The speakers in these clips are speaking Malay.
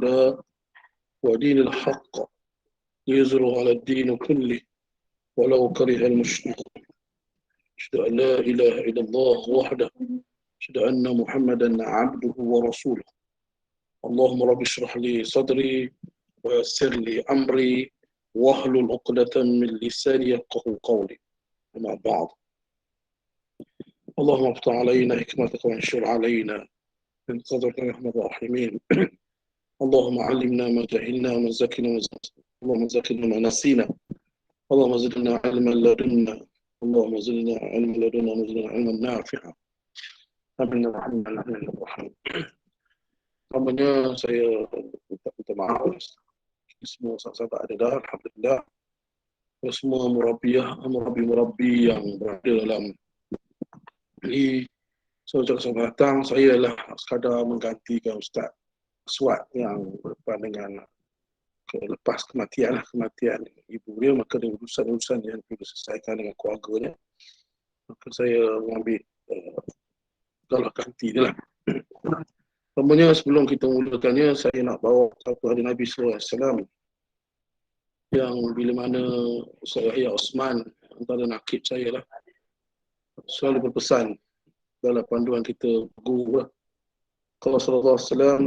الهدى ودين الحق ليظهره على الدين كله ولو كره المشركون. أشهد أن لا إله إلا الله وحده، أشهد أن محمدا عبده ورسوله. اللهم رب اشرح لي صدري ويسر لي أمري واحلل عقدة من لساني يفقهوا قولي. أما بعد، اللهم افتح علينا حكمتك وانشر علينا من قدرك يا أرحم الراحمين. اللهم علمنا ما جهلنا اللهم ذكرنا ما نسينا. اللهم زدنا علما لدنا. اللهم زدنا علما لدنا وزدنا علما نافعا. Amin ya Rabbal Alamin. Namanya saya minta maaf semua sahabat ada dah, alhamdulillah. Semua murabi yang berada dalam ini. So, selamat datang. Saya adalah sekadar menggantikan Ustaz Aswad yang berdepan dengan lepas kematian ibu dia, maka ada urusan-urusan yang perlu diselesaikan dengan keluarganya. Maka saya mengambil kalau ganti dia lah. Namanya sebelum kita mulakannya, saya nak bawa satu hadis Nabi SAW yang bila mana saya Osman, antara nakib saya lah, selalu berpesan dalam panduan kita guru lah. Kalau sallallahu alaihi wasallam,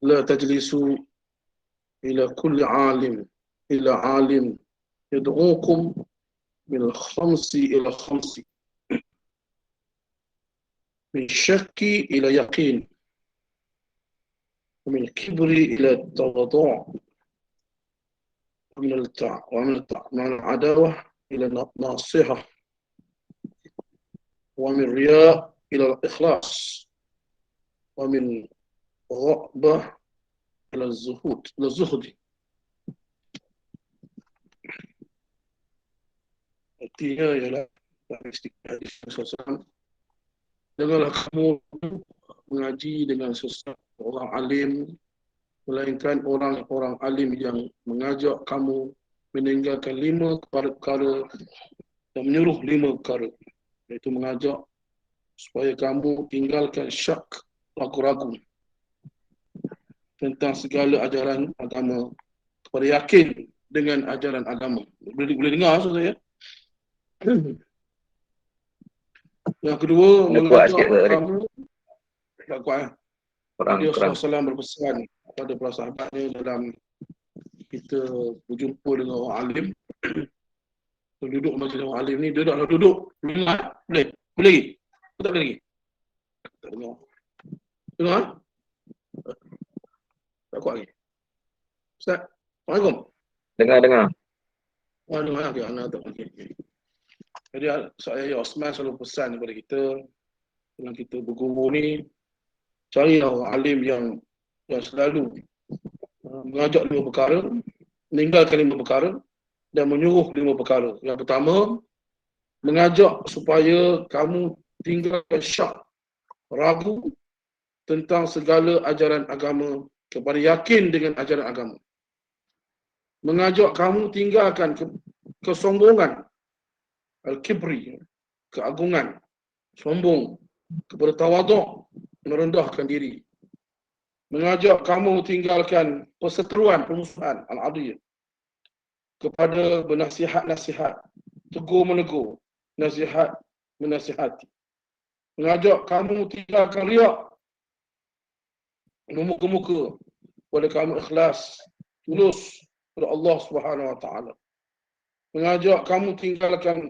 la tajlisu ila kulli alim ila alim yad'ukum min al-khamsi ila khamsi, min syakki ila yaqin, min kibri ila tawadhu', min al-adawah ila nasihah, wa min riya' ila al-ikhlas, wa min ghadbah ila zuhud. Artinya ialah janganlah kamu mengaji dengan sesuatu orang alim, melainkan orang alim yang mengajak kamu meninggalkan 5 perkara dan menyuruh 5 perkara, iaitu mengajak supaya kamu tinggalkan syak, ragu-ragu tentang segala ajaran agama, kepada yakin dengan ajaran agama. Boleh dengar maksud saya? Yang kedua, mengajak kamu tak kuat. Nabi SAW berpesan kepada para sahabatnya dalam kita berjumpa dengan orang alim. Duduk majlis orang alim ni, dia dah duduk. Boleh lagi? Tak boleh lagi? Tak dengar. Dengar? Tak kuat lagi. Ustaz, Assalamualaikum. Dengar. Dengar, okay. Anak tak okay. Jadi saya Osman selalu pesan kepada kita, dalam kita berguru ni, cari orang alim yang selalu mengajak 5 perkara, meninggalkan 5 perkara dan menyuruh 5 perkara. Yang pertama, mengajak supaya kamu tinggalkan syak, ragu tentang segala ajaran agama, kepada yakin dengan ajaran agama. Mengajak kamu tinggalkan kesombongan, al-kibri, keagungan, sombong, kepada tawadhu', merendahkan diri. Mengajak kamu tinggalkan perseteruan, permusuhan, al-adiyah, kepada bernasihat-nasihat, tegur-menegur, nasihat menasihati. Mengajak kamu tinggalkan riak, memuka-muka, kepada kamu ikhlas, tulus kepada Allah Subhanahu Wa Taala. Mengajak kamu tinggalkan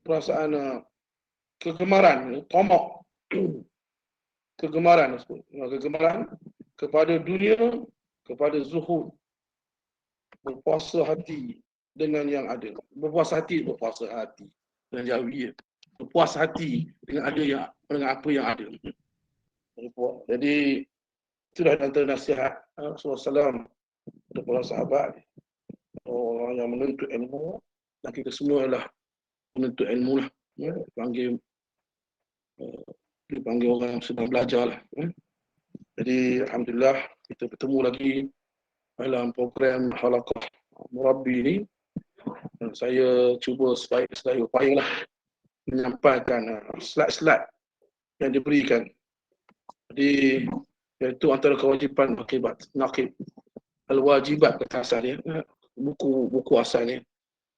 perasaan kegemaran, tamak, kegemaran kepada dunia, kepada zuhud, berpuasa hati dengan yang ada. Berpuasa hati dengan Jawi. Berpuas hati dengan apa yang ada. Jadi itulah antara nasihat Rasulullah SAW kepada para sahabat, orang yang menuntut ilmu, dan kita semua adalah menuntut ilmu lah. Dipanggil orang yang sedang belajar lah. Jadi alhamdulillah kita bertemu lagi dalam program Halaqah Murabi ni. Dan saya cuba sedaya upaya lah menyampaikan slide-slide yang diberikan. Jadi iaitu antara kewajipan nakib. Al-wajibat kata asal dia. Buku asalnya.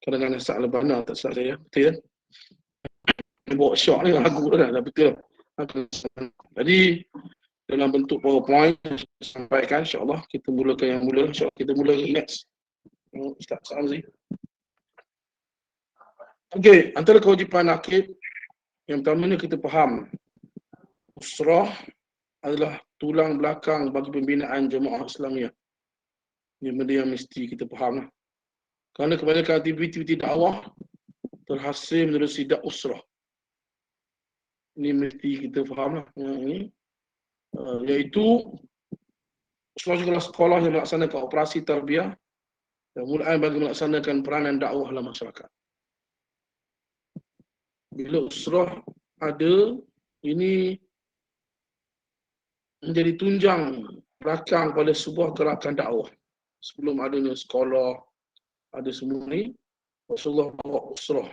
Kadang-kadang Sa'labana tak salah saya. Betul ya? Bawa syok ni lagu tu dah betul. Jadi dalam bentuk PowerPoint sampaikan, insya-Allah kita mulakan yang mula. Insya-Allah kita mula next. Ustaz Samzi. Okey, antara kewajipan nakib yang pertama ni kita faham usrah adalah tulang belakang bagi pembinaan jemaah Islamiah. Ini benda yang mesti kita faham lah. Kerana kebanyakan aktiviti dakwah terhasil menerusi usrah. Ini mesti kita faham lah. Ini iaitu usrah juga sekolah yang melaksanakan operasi tarbiyah dan mulaan bagi melaksanakan peranan dakwah dalam masyarakat. Bila usrah ada, ini menjadi tunjang belakang pada sebuah gerakan dakwah. Sebelum adanya sekolah, ada semua ni, Rasulullah bawa usrah.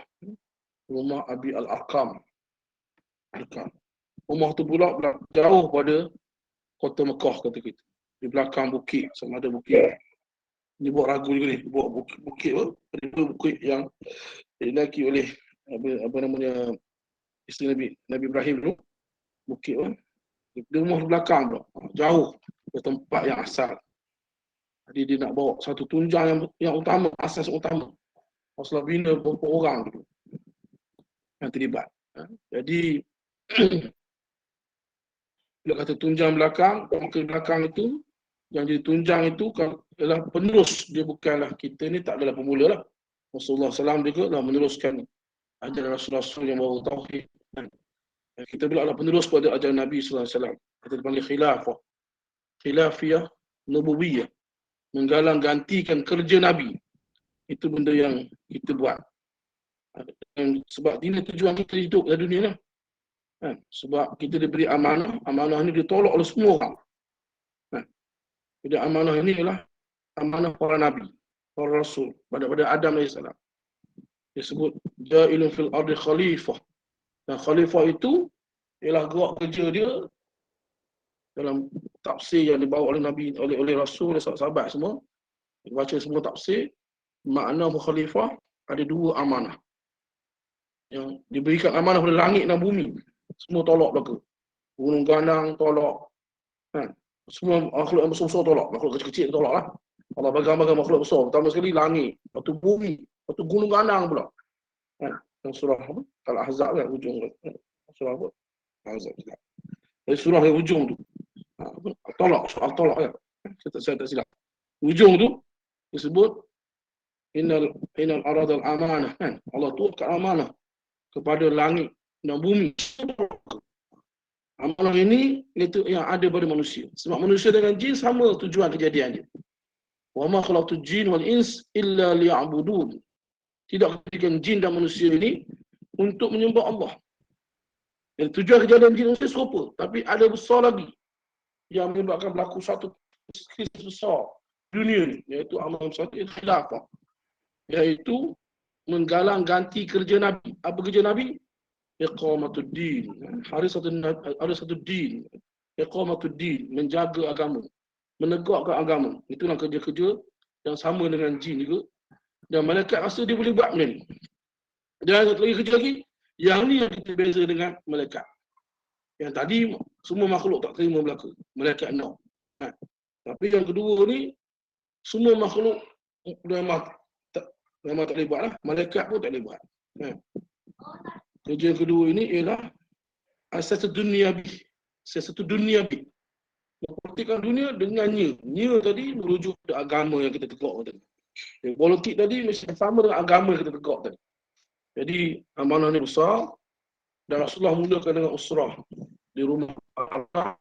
Rumah Abi Al-Arqam. Rumah tu pula jauh pada kota Mekah kata kita. Di belakang bukit, sama ada bukit. Ini buat ragu juga ni, buat bukit apa? Ada bukit yang dinaki oleh apa namanya isteri Nabi Ibrahim tu. Bukit apa? Di rumah belakang pula, jauh ke tempat yang asal. Jadi dia nak bawa satu tunjang yang utama, asas utama. Rasulullah bina beberapa orang yang terlibat. Jadi bila kata tunjang belakang, maka belakang itu yang jadi tunjang itu adalah penerus. Dia bukanlah, kita ni tak adalah pemula lah. Rasulullah SAW juga dah meneruskan ajaran Rasul-Rasul yang bawa tauhid. Kita pula adalah penerus pada ajaran Nabi SAW. Kita dipanggil khilafah. Khilafiyah Nubuwiyah. Menggalang gantikan kerja Nabi. Itu benda yang kita buat. Sebab ini tujuan kita hidup dalam dunia ni. Sebab kita diberi amanah. Amanah ini ditolak oleh semua orang. Jadi amanah ini adalah amanah para Nabi, para Rasul, pada Adam AS. Disebut Ja'ilun fil ardi khalifah. Dan khalifah itu ialah gerak kerja dia dalam tafsir yang dibawa oleh Nabi, oleh Rasul, oleh sahabat semua. Kita baca semua tafsir. Makna khalifah ada dua amanah. Yang diberikan amanah oleh langit dan bumi. Semua tolak belaka. Gunung ganang tolak. Semua makhluk yang besar-besar tolak. Makhluk kecil-kecil tolak lah. Allah bagi makhluk besar. Pertama sekali langit. Lepas tu bumi. Lepas tu gunung ganang pula. Yang surah apa? Al-Ahzab kan ujung. Surah apa? Al-Ahzab. Dari surah yang ujung tu. Tolak. Soal tolak kan. Saya tak silap. Ujung tu disebut Innal aradal amanah kan. Allah tuatkan amanah kepada langit dan bumi. Amanah ini itu yang ada pada manusia. Sebab manusia dengan jin sama tujuan kejadiannya. Wa ma khalaqtul jin wal ins illa liya'budun. Tidak dijadikan jin dan manusia ini untuk menyembah Allah. Dan tujuan kejadian jin manusia serupa, tapi ada besar lagi yang menyebabkan berlaku satu krisis besar dunia ni, iaitu amal satu khilafah, iaitu menggalang ganti kerja Nabi. Apa kerja Nabi? Iqamatuddin. Hari satu din. Iqamatuddin, menjaga agama, menegakkan agama. Itulah kerja-kerja yang sama dengan jin juga. Dan malaikat rasa dia boleh buat benda ni. Dan lagi kerja lagi, yang ni yang kita beza dengan malaikat. Yang tadi semua makhluk tak terima belaka. Malaikat no. Tapi yang kedua ni, semua makhluk memang tak boleh buat lah. Malaikat pun tak boleh buat. Kerja yang kedua ini ialah asas duniawi. Satu duniawi. Mempolitikkan dunia dengan nya. Nya tadi merujuk pada agama yang kita tegak tadi. Politik tadi mesti sama dengan agama yang kita tegak tadi. Jadi amanah ni besar. Dan Rasulullah mulakan dengan usrah di rumah Al-Arqam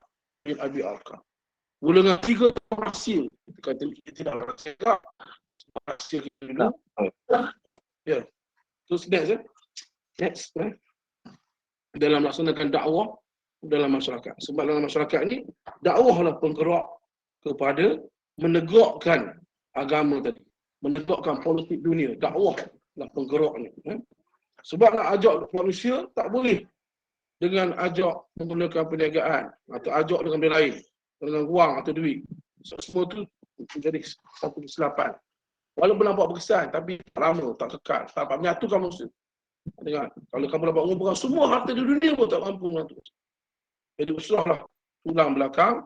bin Abi Arqam. Mula dengan 3 rahsia. Kita kata kita tidak rahsia tak. Rahsia kita dulu. Ya. Terus next. Dalam melaksanakan dakwah dalam masyarakat. Sebab dalam masyarakat ni, dakwahlah penggerak kepada menegakkan agama tadi. Menegakkan politik dunia. Dakwahlah penggeraknya. Sebab nak ajak manusia, tak boleh dengan ajak menggunakan perniagaan atau ajak dengan benda lain, dengan wang atau duit. Semua tu menjadi satu kesilapan. Walaupun nampak berkesan, tapi tak lama, tak kekal, tak dapat menyatukan manusia. Dengar, kalau kamu dapat umrah, semua harta di dunia pun tak mampu menyatu. Jadi usrahlah tulang belakang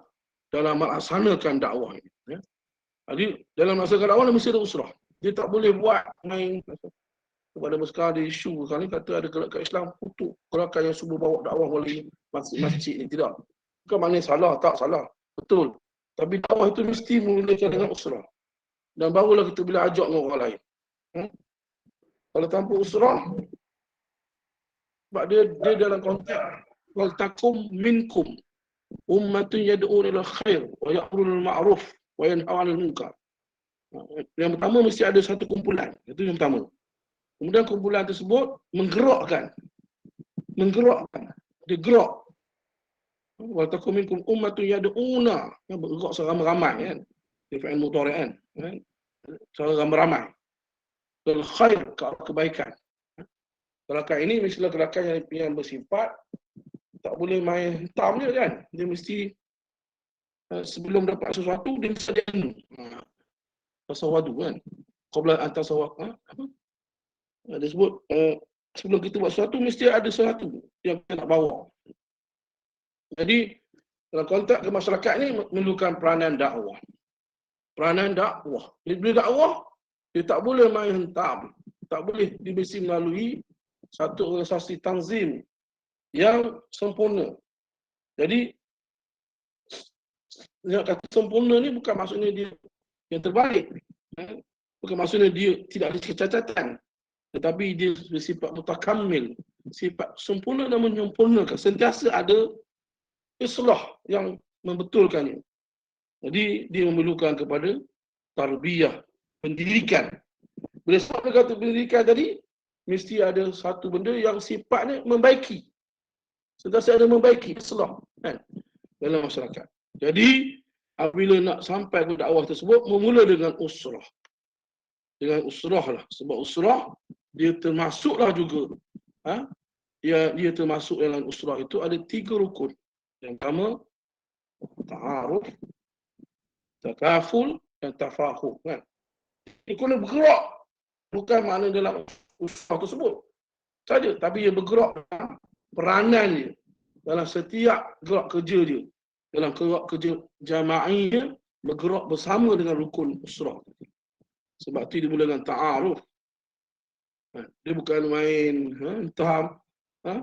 dalam melaksanakan dakwah ini. Ya. Jadi dalam melaksanakan dakwah mesti ada usrah. Dia tak boleh buat main. Kepada sekarang ada isu kali kata ada gerakan Islam kutuk gerakan yang suruh bawa dakwah oleh masjid ni. Tidak. Bukan maknanya salah, tak salah. Betul. Tapi dakwah itu mesti memulakan dengan usrah. Dan barulah kita boleh ajak dengan orang lain. Kalau tanpa usrah, sebab dia dalam konteks wal takum minkum ummatun yad'un ila khair wa ya'muruna bil ma'ruf wa yanhauna 'anil munkar. Yang pertama mesti ada satu kumpulan. Itu yang pertama. Kemudian kumpulan tersebut menggerakkan. Dia gerak. Wa takum minkum ummatun yad'una, bergerak seramai-ramai kan. Dia fa'il mudhari' kan. Secara ramai-ramai. Bil khair, kebaikan. Gerakan ini mestilah gerakan yang bersifat tak boleh main hitam je kan. Dia mesti sebelum dapat sesuatu dia mesti ada ilmu. Tasawwadu kan. Qabla an tasawwaq. Apa? Dia sebut sebelum kita buat sesuatu mesti ada sesuatu yang kita nak bawa. Jadi dalam konteks masyarakat ni memerlukan peranan dakwah. Peranan dakwah. Bila dakwah dia tak boleh main hentam. Tak boleh, dia mesti melalui satu organisasi tanzim yang sempurna. Jadi yang kata sempurna ni bukan maksudnya dia yang terbaik. Bukan maksudnya dia tidak ada kecacatan. Tetapi dia bersifat mutakamil, sifat sempurna dan menyempurnakan. Sentiasa ada islah yang membetulkannya. Jadi dia memerlukan kepada tarbiyah, pendidikan. Bila sebab kata pendidikan tadi, mesti ada satu benda yang sifatnya membaiki. Sentiasa ada membaiki islah kan, dalam masyarakat. Jadi apabila nak sampai ke dakwah tersebut, memula dengan usrah. Dengan usrah lah. Sebab usrah dia termasuklah juga dia termasuk dalam usrah itu ada 3 rukun. Yang pertama ta'aruf, takaful dan tafahum kan. Dia kena bergerak, bukan makna dalam usrah tersebut saja, tapi dia bergerak dalam peranan dia, dalam setiap gerak kerja dia, dalam gerak kerja jama'i dia, bergerak bersama dengan rukun usrah. Sebab tu dia mula dengan ta'aruf. Dia bukan main tahap,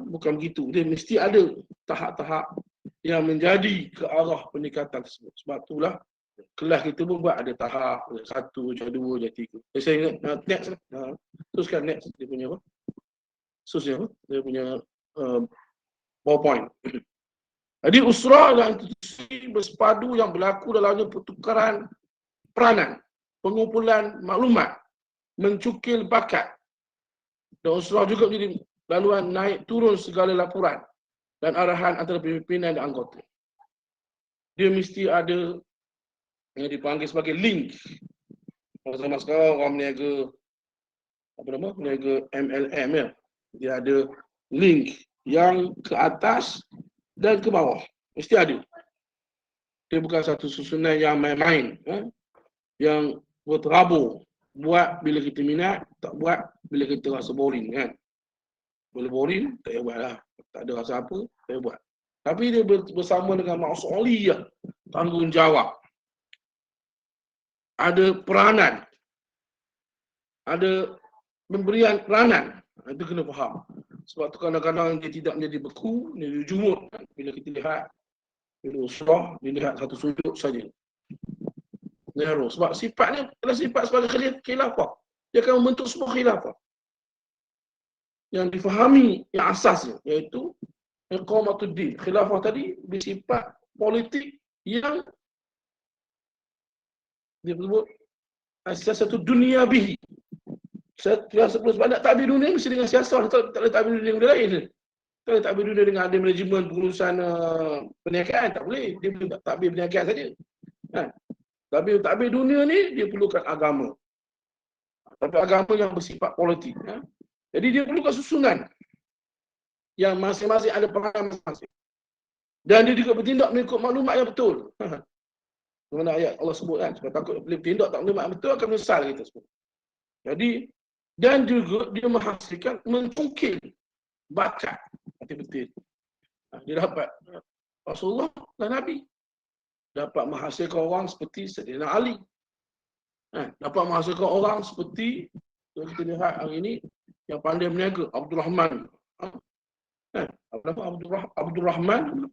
bukan begitu. Dia mesti ada tahap-tahap yang menjadi ke arah pendekatan tersebut. Sebab itulah kelas kita pun buat ada tahap, 1, 2, 3. Saya ingat next, teruskan next dia punya apa? Terusnya apa? Dia punya PowerPoint. Jadi usrah dan institusi bersepadu yang berlaku dalamnya pertukaran peranan, pengumpulan maklumat, mencukil bakat. Dan usrah juga menjadi laluan naik turun segala laporan dan arahan antara pimpinan dan anggota. Dia mesti ada yang dipanggil sebagai link. Kalau zaman sekarang orang meniaga meniaga MLM ya. Dia ada link yang ke atas dan ke bawah. Mesti ada. Dia bukan satu susunan yang main-main. Yang berterabur. Buat bila kita minat, tak buat bila kita rasa boring kan. Bila boring, tak payah buat lah. Tak ada rasa apa, tak payah buat. Tapi dia bersama dengan ma'suliyah, tanggungjawab. Ada peranan. Ada pemberian peranan. Itu kena faham. Sebab tu kadang-kadang dia tidak menjadi beku, menjadi jumut. Bila kita lihat, bila usrah, dilihat satu sudut saja. Narrow. Sebab sifatnya adalah sifat sebagai khilafah. Dia akan membentuk sebuah khilafah yang difahami yang asasnya, iaitu iqamatuddin. Khilafah tadi bersifat politik yang dia sebut siasatu dunia bihi. Sebab nak takbir dunia mesti dengan siasat, tak boleh takbir dunia dengan lain. Tak boleh takbir dunia dengan ada manajemen pengurusan perniagaan, tak boleh. Dia boleh takbir perniagaan saja. Kan? Tapi takbir dunia ni dia perlukan agama. Tapi agama yang bersifat politik. Jadi dia perlukan susunan. yang masing-masing ada perangai masing-masing. Dan dia juga bertindak mengikut maklumat yang betul. Mana ayat Allah sebut kan, sebab takut boleh bertindak tak maklumat yang betul akan menyesal kita semua. Jadi, dan juga dia menghasilkan mencungkil bakat hati betul. Dia dapat Rasulullah dan Nabi. Dapat menghasilkan orang seperti Sayyidina Ali. Dapat menghasilkan orang seperti yang kita lihat hari ini yang pandai berniaga, Abdul Rahman. Abdul Rahman.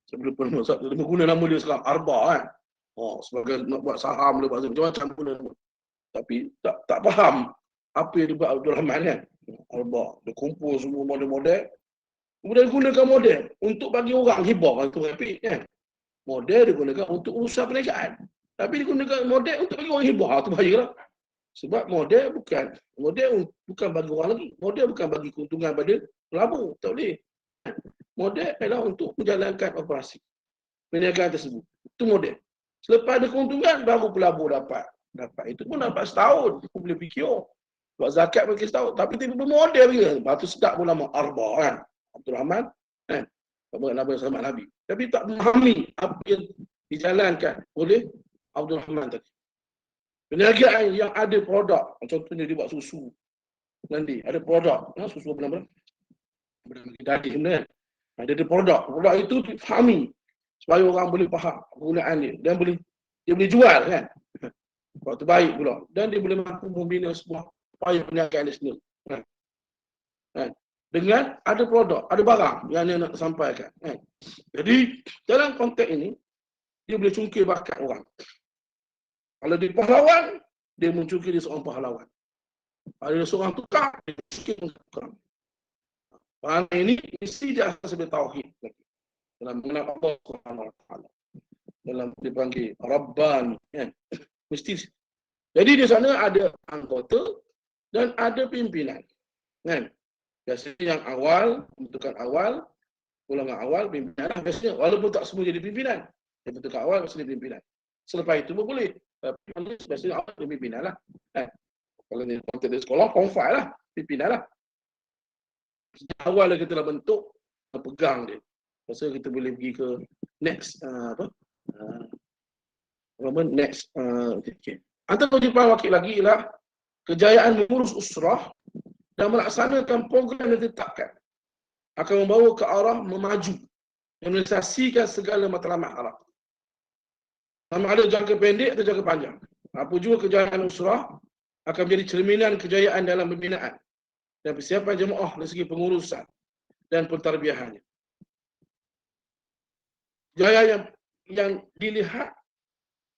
Saya belum pernah dia guna nama dia sekarang, Arba kan. Sebagai nak buat saham, macam-macam guna nama. Tapi tak faham apa yang dia buat Abdul Rahman kan. Arba. Dia kumpul semua model-model. Kemudian gunakan model untuk bagi orang hibah kan, tu happy kan. Model digunakan untuk usaha perniagaan. Tapi digunakan model untuk bagi orang hibah, tu bahayalah. Sebab model bukan bagi orang lagi. Model bukan bagi keuntungan pada pelabur, tak boleh. Model adalah untuk menjalankan operasi perniagaan tersebut. Itu model. Selepas ada keuntungan baru pelabur dapat. Itu pun dapat setahun. Aku boleh fikir. Buat zakat bagi setahun. Tapi tiba-tiba model dia. Lepas tu sedap pun nama Arba kan. Abdul Rahman kan. Nama sahabat Nabi. Tapi tak memahami apa yang dijalankan oleh Abdul Rahman tadi. Perniagaan yang ada produk. Contohnya dia buat susu. Nanti ada produk. Susu apa-apa. Daging sebenarnya. Dia ada produk. Produk itu difahami. Supaya orang boleh faham penggunaan dia. Dan dia boleh jual kan. Waktu baik pula. Dan dia boleh mampu membina sebuah upaya perniagaan dia sendiri. Dengan ada produk, ada barang yang dia nak sampaikan. Jadi, dalam konteks ini, dia boleh cungkil bakat orang. Kalau dia pahlawan, dia mencungkil dia seorang pahlawan. Kalau dia seorang tukang, dia cungkil tukang. Perangai ini mesti dia asal sebagai tauhid. Dalam mengenal Allah Subhanahu Wa Taala. Dalam dipanggil Rabban. Mesti. Jadi di sana ada anggota dan ada pimpinan. Kan? Biasanya yang awal, pembentukan awal, ulangan awal, pimpinan lah biasanya. Walaupun tak semua jadi pimpinan. Yang pembentukan awal biasanya pimpinan. Selepas itu pun boleh. Tapi biasanya awal jadi pimpinan lah. Kalau ni konteks di sekolah, konfai lah. Pimpinan lah. Sejak awal kita dah bentuk, pegang dia. Lepas kita boleh pergi ke next, next, okay. Antara kewajipan wakil lagi ialah kejayaan mengurus usrah dan melaksanakan program yang ditetapkan akan membawa ke arah memaju dan menyelesaikan segala matlamat Arab. Sama ada jangka pendek atau jangka panjang. Apa juga kejayaan usrah akan menjadi cerminan kejayaan dalam pembinaan dan persiapan jemaah dari segi pengurusan dan pentarbiahannya. Kejayaan yang dilihat,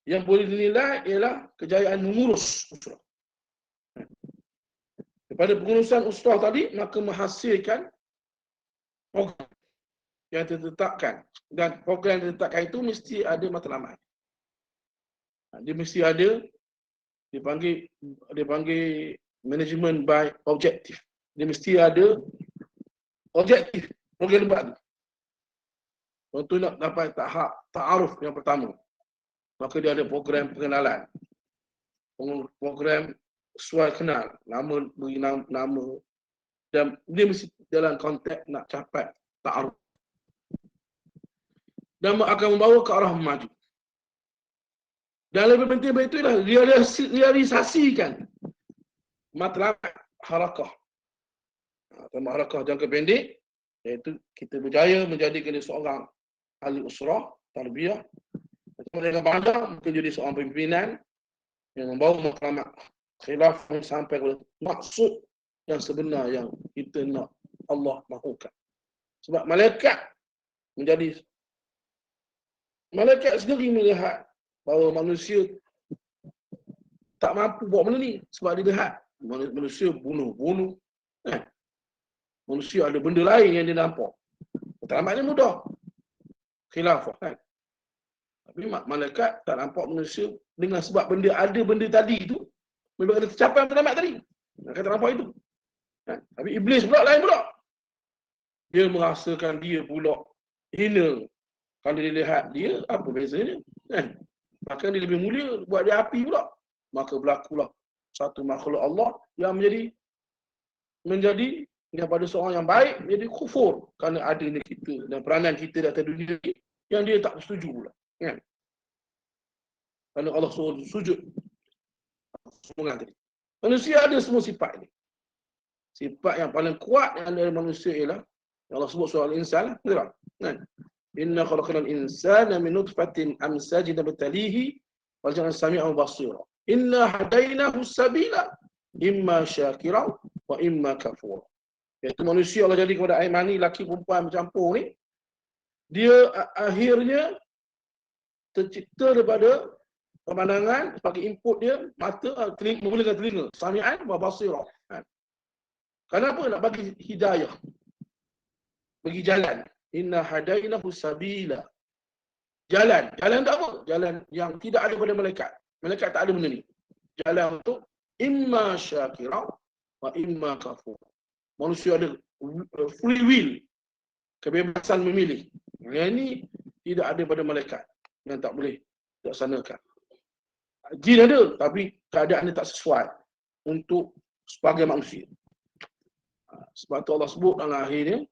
yang boleh dinilai ialah kejayaan mengurus usrah. Daripada pengurusan usrah tadi, maka menghasilkan program yang ditetapkan. Dan program yang ditetapkan itu mesti ada matlamat. Dia mesti ada, dipanggil management by objective. Dia mesti ada objektif program buat tu. Untuk nak dapat tahap ta'aruf yang pertama, maka dia ada program pengenalan. Program suai kenal, beri nama, dan dia mesti dalam konteks nak capai ta'aruf. Dan akan membawa ke arah maju. Dan lebih penting daripada itu ialah realisasikan matlamat harakah. Harakah jangka pendek, iaitu kita berjaya menjadikan dia seorang ahli usrah, tarbiyah. Jangka panjang, mungkin jadi seorang pimpinan yang membawa matlamat khilaf sampai kepada maksud yang sebenar yang kita nak Allah mahukan. Sebab malaikat sendiri melihat bahawa manusia tak mampu buat benda ni. Sebab dia lihat manusia bunuh. Manusia ada benda lain yang dia nampak. Matlamatnya mudah. Khilafah kan. Tapi malaikat tak nampak manusia dengan sebab ada benda tadi tu. Memang ada tercapai matlamat tadi. Mereka tak nampak itu. Tapi iblis pula lain pula. Dia merasakan dia pula hina. Kalau dia lihat dia, apa bezanya? Bahkan dia lebih mulia, buat dia api pula. Maka berlakulah satu makhluk Allah yang menjadi Daripada seorang yang baik, jadi kufur kerana adanya kita dan peranan kita di atas dunia ni yang dia tak setuju pula. Kan? Kerana Allah suruh sujud. Semua tadi. Manusia ada semua sifat ni. Sifat yang paling kuat yang ada manusia ialah yang Allah sebut surah Al-Insan. Betul tak? Kan? Inna khalaqnal insana min nutfatin amsajin nabtalihi waj'alna sami'an basira. Inna hadainahu sabila imma syakira wa imma kafura. Iaitu manusia Allah jadi kepada air mani laki perempuan bercampur ni, dia akhirnya tercipta daripada pemandangan sebagai input dia mata, telinga, menggunakan telinga, sami'an wa basira. Kenapa nak bagi hidayah? Bagi jalan. Inna hadainahu sabila. Jalan. Jalan tak apa? Jalan yang tidak ada pada malaikat. Malaikat tak ada benda ni. Jalan untuk imma syakira wa imma kafur. Manusia ada free will. Kebebasan memilih. Yang ini tidak ada pada malaikat. Yang tak boleh dilaksanakan. Jin ada, tapi keadaan dia tak sesuai untuk sebagai manusia. Sebab tu Allah sebut dalam akhirnya,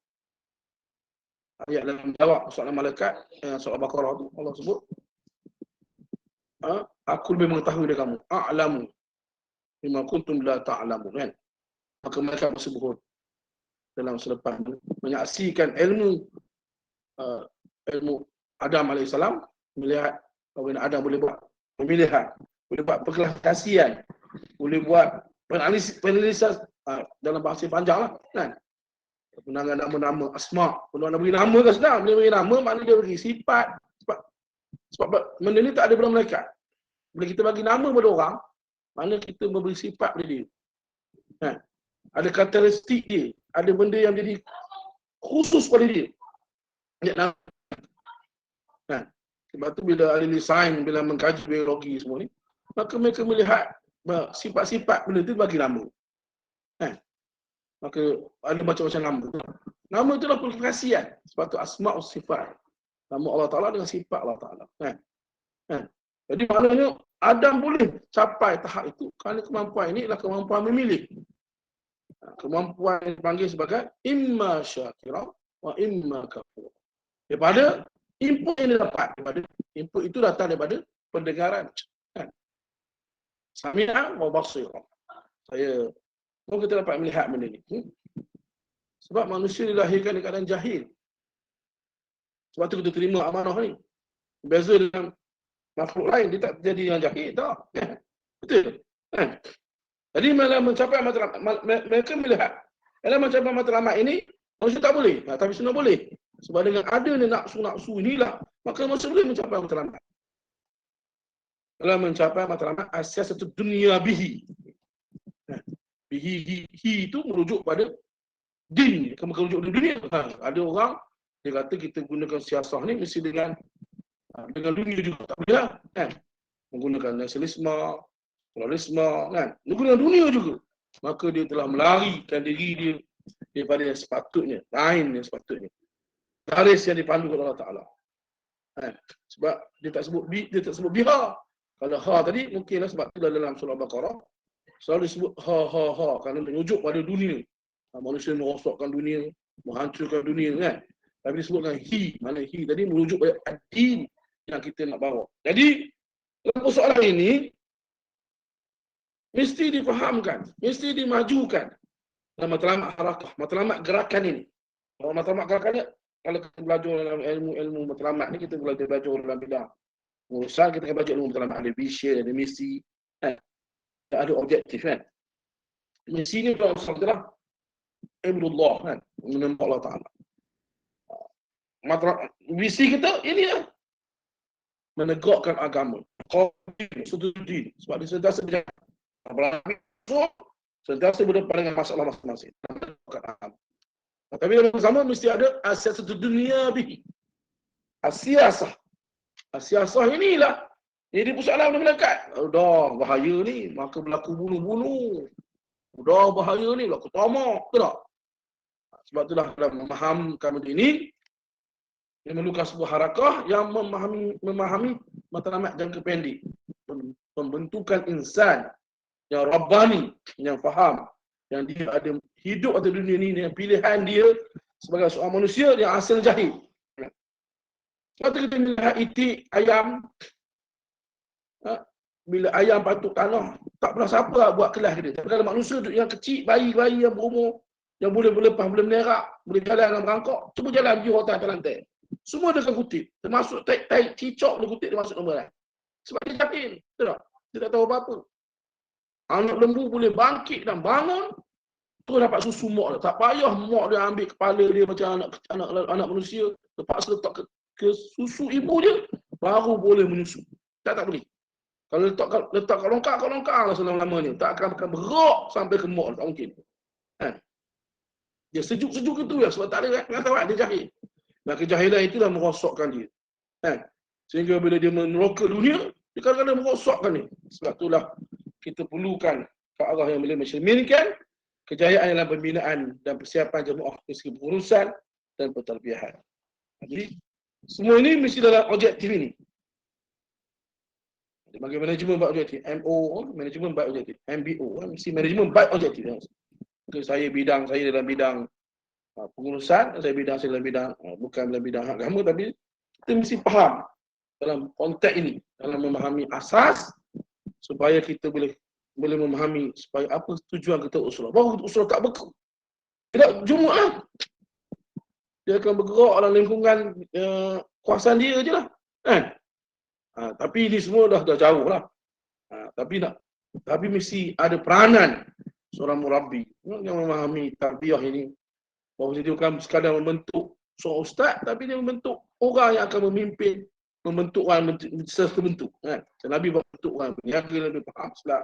ayat dalam jawab soalan malaikat, surah Al-Baqarah tu Allah sebut, aku lebih mengetahui dari kamu, a'lamu bima kuntum la ta'lamun, kan? Maka mereka bersebut dalam selepas menyaksikan ilmu Adam AS, melihat bagaimana Adam boleh buat pemilihan, boleh buat perklasifikasian, boleh buat penelitian dalam bahasa panjang lah, kan? Penangan nama-nama asma. Kalau nak beri nama kan senang. Bila beri nama, maknanya dia beri sifat. Sebab benda ni tak ada pada malaikat. Bila kita bagi nama pada orang, maknanya kita memberi sifat pada dia. Kan? Ada karakteristik dia. Ada benda yang jadi khusus pada dia. Dia nama. Kan? Sebab tu bila ahli sains, bila mengkaji biologi semua ni, maka mereka melihat sifat-sifat benda tu bagi nama. Kan? Maka ada macam-macam nama. Nama itulah perkasian. Sebab tu asma'us sifat. Nama Allah Ta'ala dengan sifat Allah Ta'ala. Kan? Jadi maknanya Adam boleh capai tahap itu kerana kemampuan ini adalah kemampuan memilih. Kemampuan yang dipanggil sebagai imma syakira wa imma kafur. Daripada input yang dia dapat. Input itu datang daripada pendengaran. Kan? Sami'an wa basira. Kita dapat melihat benda ni. Sebab manusia dilahirkan di keadaan jahil. Sebab tu kita terima amanah ni. Beza dengan makhluk lain, dia tak jadi yang jahil, tak. Betul. Jadi dalam mencapai matlamat, mereka melihat dalam mencapai matlamat ini, manusia tak boleh. Tapi sebenarnya boleh. Sebab dengan adanya nafsu inilah, maka manusia boleh mencapai matlamat. Dalam mencapai matlamat, asas satu dunia bihi. Hi itu merujuk pada din, merujuk pada dunia. Ada orang dia kata kita gunakan siasah ni mesti dengan dunia juga, tak boleh lah, kan? Menggunakan nasionalisme, pluralisme, kan? Menggunakan dunia juga. Maka dia telah melarikan diri dia daripada yang sepatutnya, lain yang sepatutnya. Garis yang dipandu oleh Allah Ta'ala. Sebab dia tak sebut biha. Kalau ha tadi mungkinlah sebab tu dalam surah Al-Baqarah selalu disebut ha kerana merujuk pada dunia. Manusia merosakkan dunia, menghancurkan dunia, kan? Tapi disebutkan hi, mana hi tadi merujuk pada ad-din yang kita nak bawa. Jadi dalam persoalan ini mesti difahamkan, mesti dimajukan dalam matlamat harakah, matlamat gerakan ini. Kalau matlamat gerakan ni, kalau kita belajar dalam ilmu matlamat ni, kita belajar dalam bidang urusan, kita akan belajar ilmu matlamat, ada vision, ada misi, kan? Ada objektif, kan? Misi ni kalau sahaja ibadullah, kan? Menyembah Allah Ta'ala. Misi kita ini lah, menegakkan agama. Sududin. Sebab dia sentiasa berjalan. Sentiasa berdepan dengan masalah masing-masing. Tapi dalam sama mesti ada asas satu dunia bihi. Asiasah. Asiasah inilah jadi persoalan malaikat. Dah bahaya ni, maka berlaku bunuh-bunuh. Dah bahaya ni, berlaku tamak. Betul tak? Sebab itulah dalam memahamkan benda ini, dia memerlukan sebuah harakah yang memahami matlamat jangka pendek. Pembentukan insan yang rabbani, yang faham, yang dia ada hidup atas dunia ni dengan pilihan dia sebagai seorang manusia yang asal jahil. Kalau kita melihat itik ayam, bila ayam patuk tanah, tak pernah siapa buat kelas dia. Tapi kalau manusia yang kecil, bayi-bayi yang berumur, yang boleh berlepas, boleh menerak, boleh jalan dalam rangkak, cuba jalan pergi hotel atas lantai. Semua dia akan kutip. Termasuk tai cicak dia kutip, dia masuk nombor lain. Sebab dia jahil. Betul tak? Dia tak tahu apa-apa. Anak lembu boleh bangkit dan bangun, terus dapat susu mak dia. Tak payah mak dia ambil kepala dia macam anak manusia, terpaksa letak ke susu ibu dia, baru boleh menyusu. Tak boleh. Kalau letak kat longkang lah selama-lamanya. Tak akan bergerak sampai ke mak. Tak mungkin. Dia sejuk-sejuk itu ya. Sebab tak ada pengetahuan. Dia jahil. Dan kejahilan itulah merosakkan dia. Sehingga bila dia meneroka dunia, dia kadang-kadang merosakkan dia. Sebab itulah kita perlukan ke arah yang boleh mencerminkan kejayaan dalam pembinaan dan persiapan jemaah dari segi pengurusan dan penterbiahan. Jadi, semua ini mesti dalam objektif ini. Bagi manajemen baik objektif, MO, manajemen baik objektif, MBO, mesti manajemen baik objektif. Saya dalam bidang pengurusan, saya dalam bidang bukan dalam bidang agama, tapi kita mesti faham dalam konteks ini, dalam memahami asas supaya kita boleh memahami supaya apa tujuan kita usrah. Baru usrah tak beku. Tidak jumuk lah. Dia akan bergerak dalam lingkungan kuasaan dia je lah. Tapi ini semua dah jauh lah. Tapi mesti ada peranan seorang murabbi yang memahami tarbiyah ini. Bahawa dia bukan sekadar membentuk seorang ustaz, tapi dia membentuk orang yang akan memimpin, membentuk orang serta bentuk. Nabi membentuk orang berniaga, lebih faham Islam.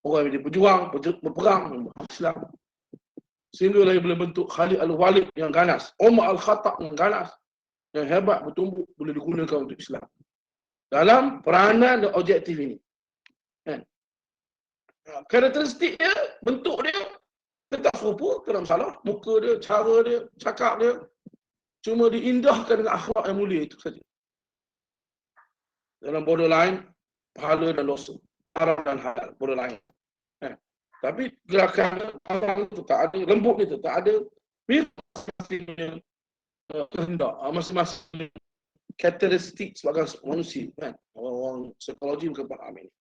Orang yang berjuang, berperang, faham Islam. Sehingga dia boleh bentuk Khalid al-Walid yang ganas, Umar al-Khattab yang ganas, yang hebat, bertumbuk, boleh digunakan untuk Islam. Dalam peranan dan objektif ini. Karakteristik dia, bentuk dia, tak serupa, tak ada masalah. Muka dia, cara dia, cakap dia, cuma diindahkan dengan akhlak yang mulia itu saja. Dalam borderline, pahala dan dosa. Haram dan halal, borderline. Tapi gerakan orang itu tak ada, lembut itu tak ada. Masing-masing kehendak, masing-masing karakteristik sebagai manusia. Orang psikologi bukan faham ini.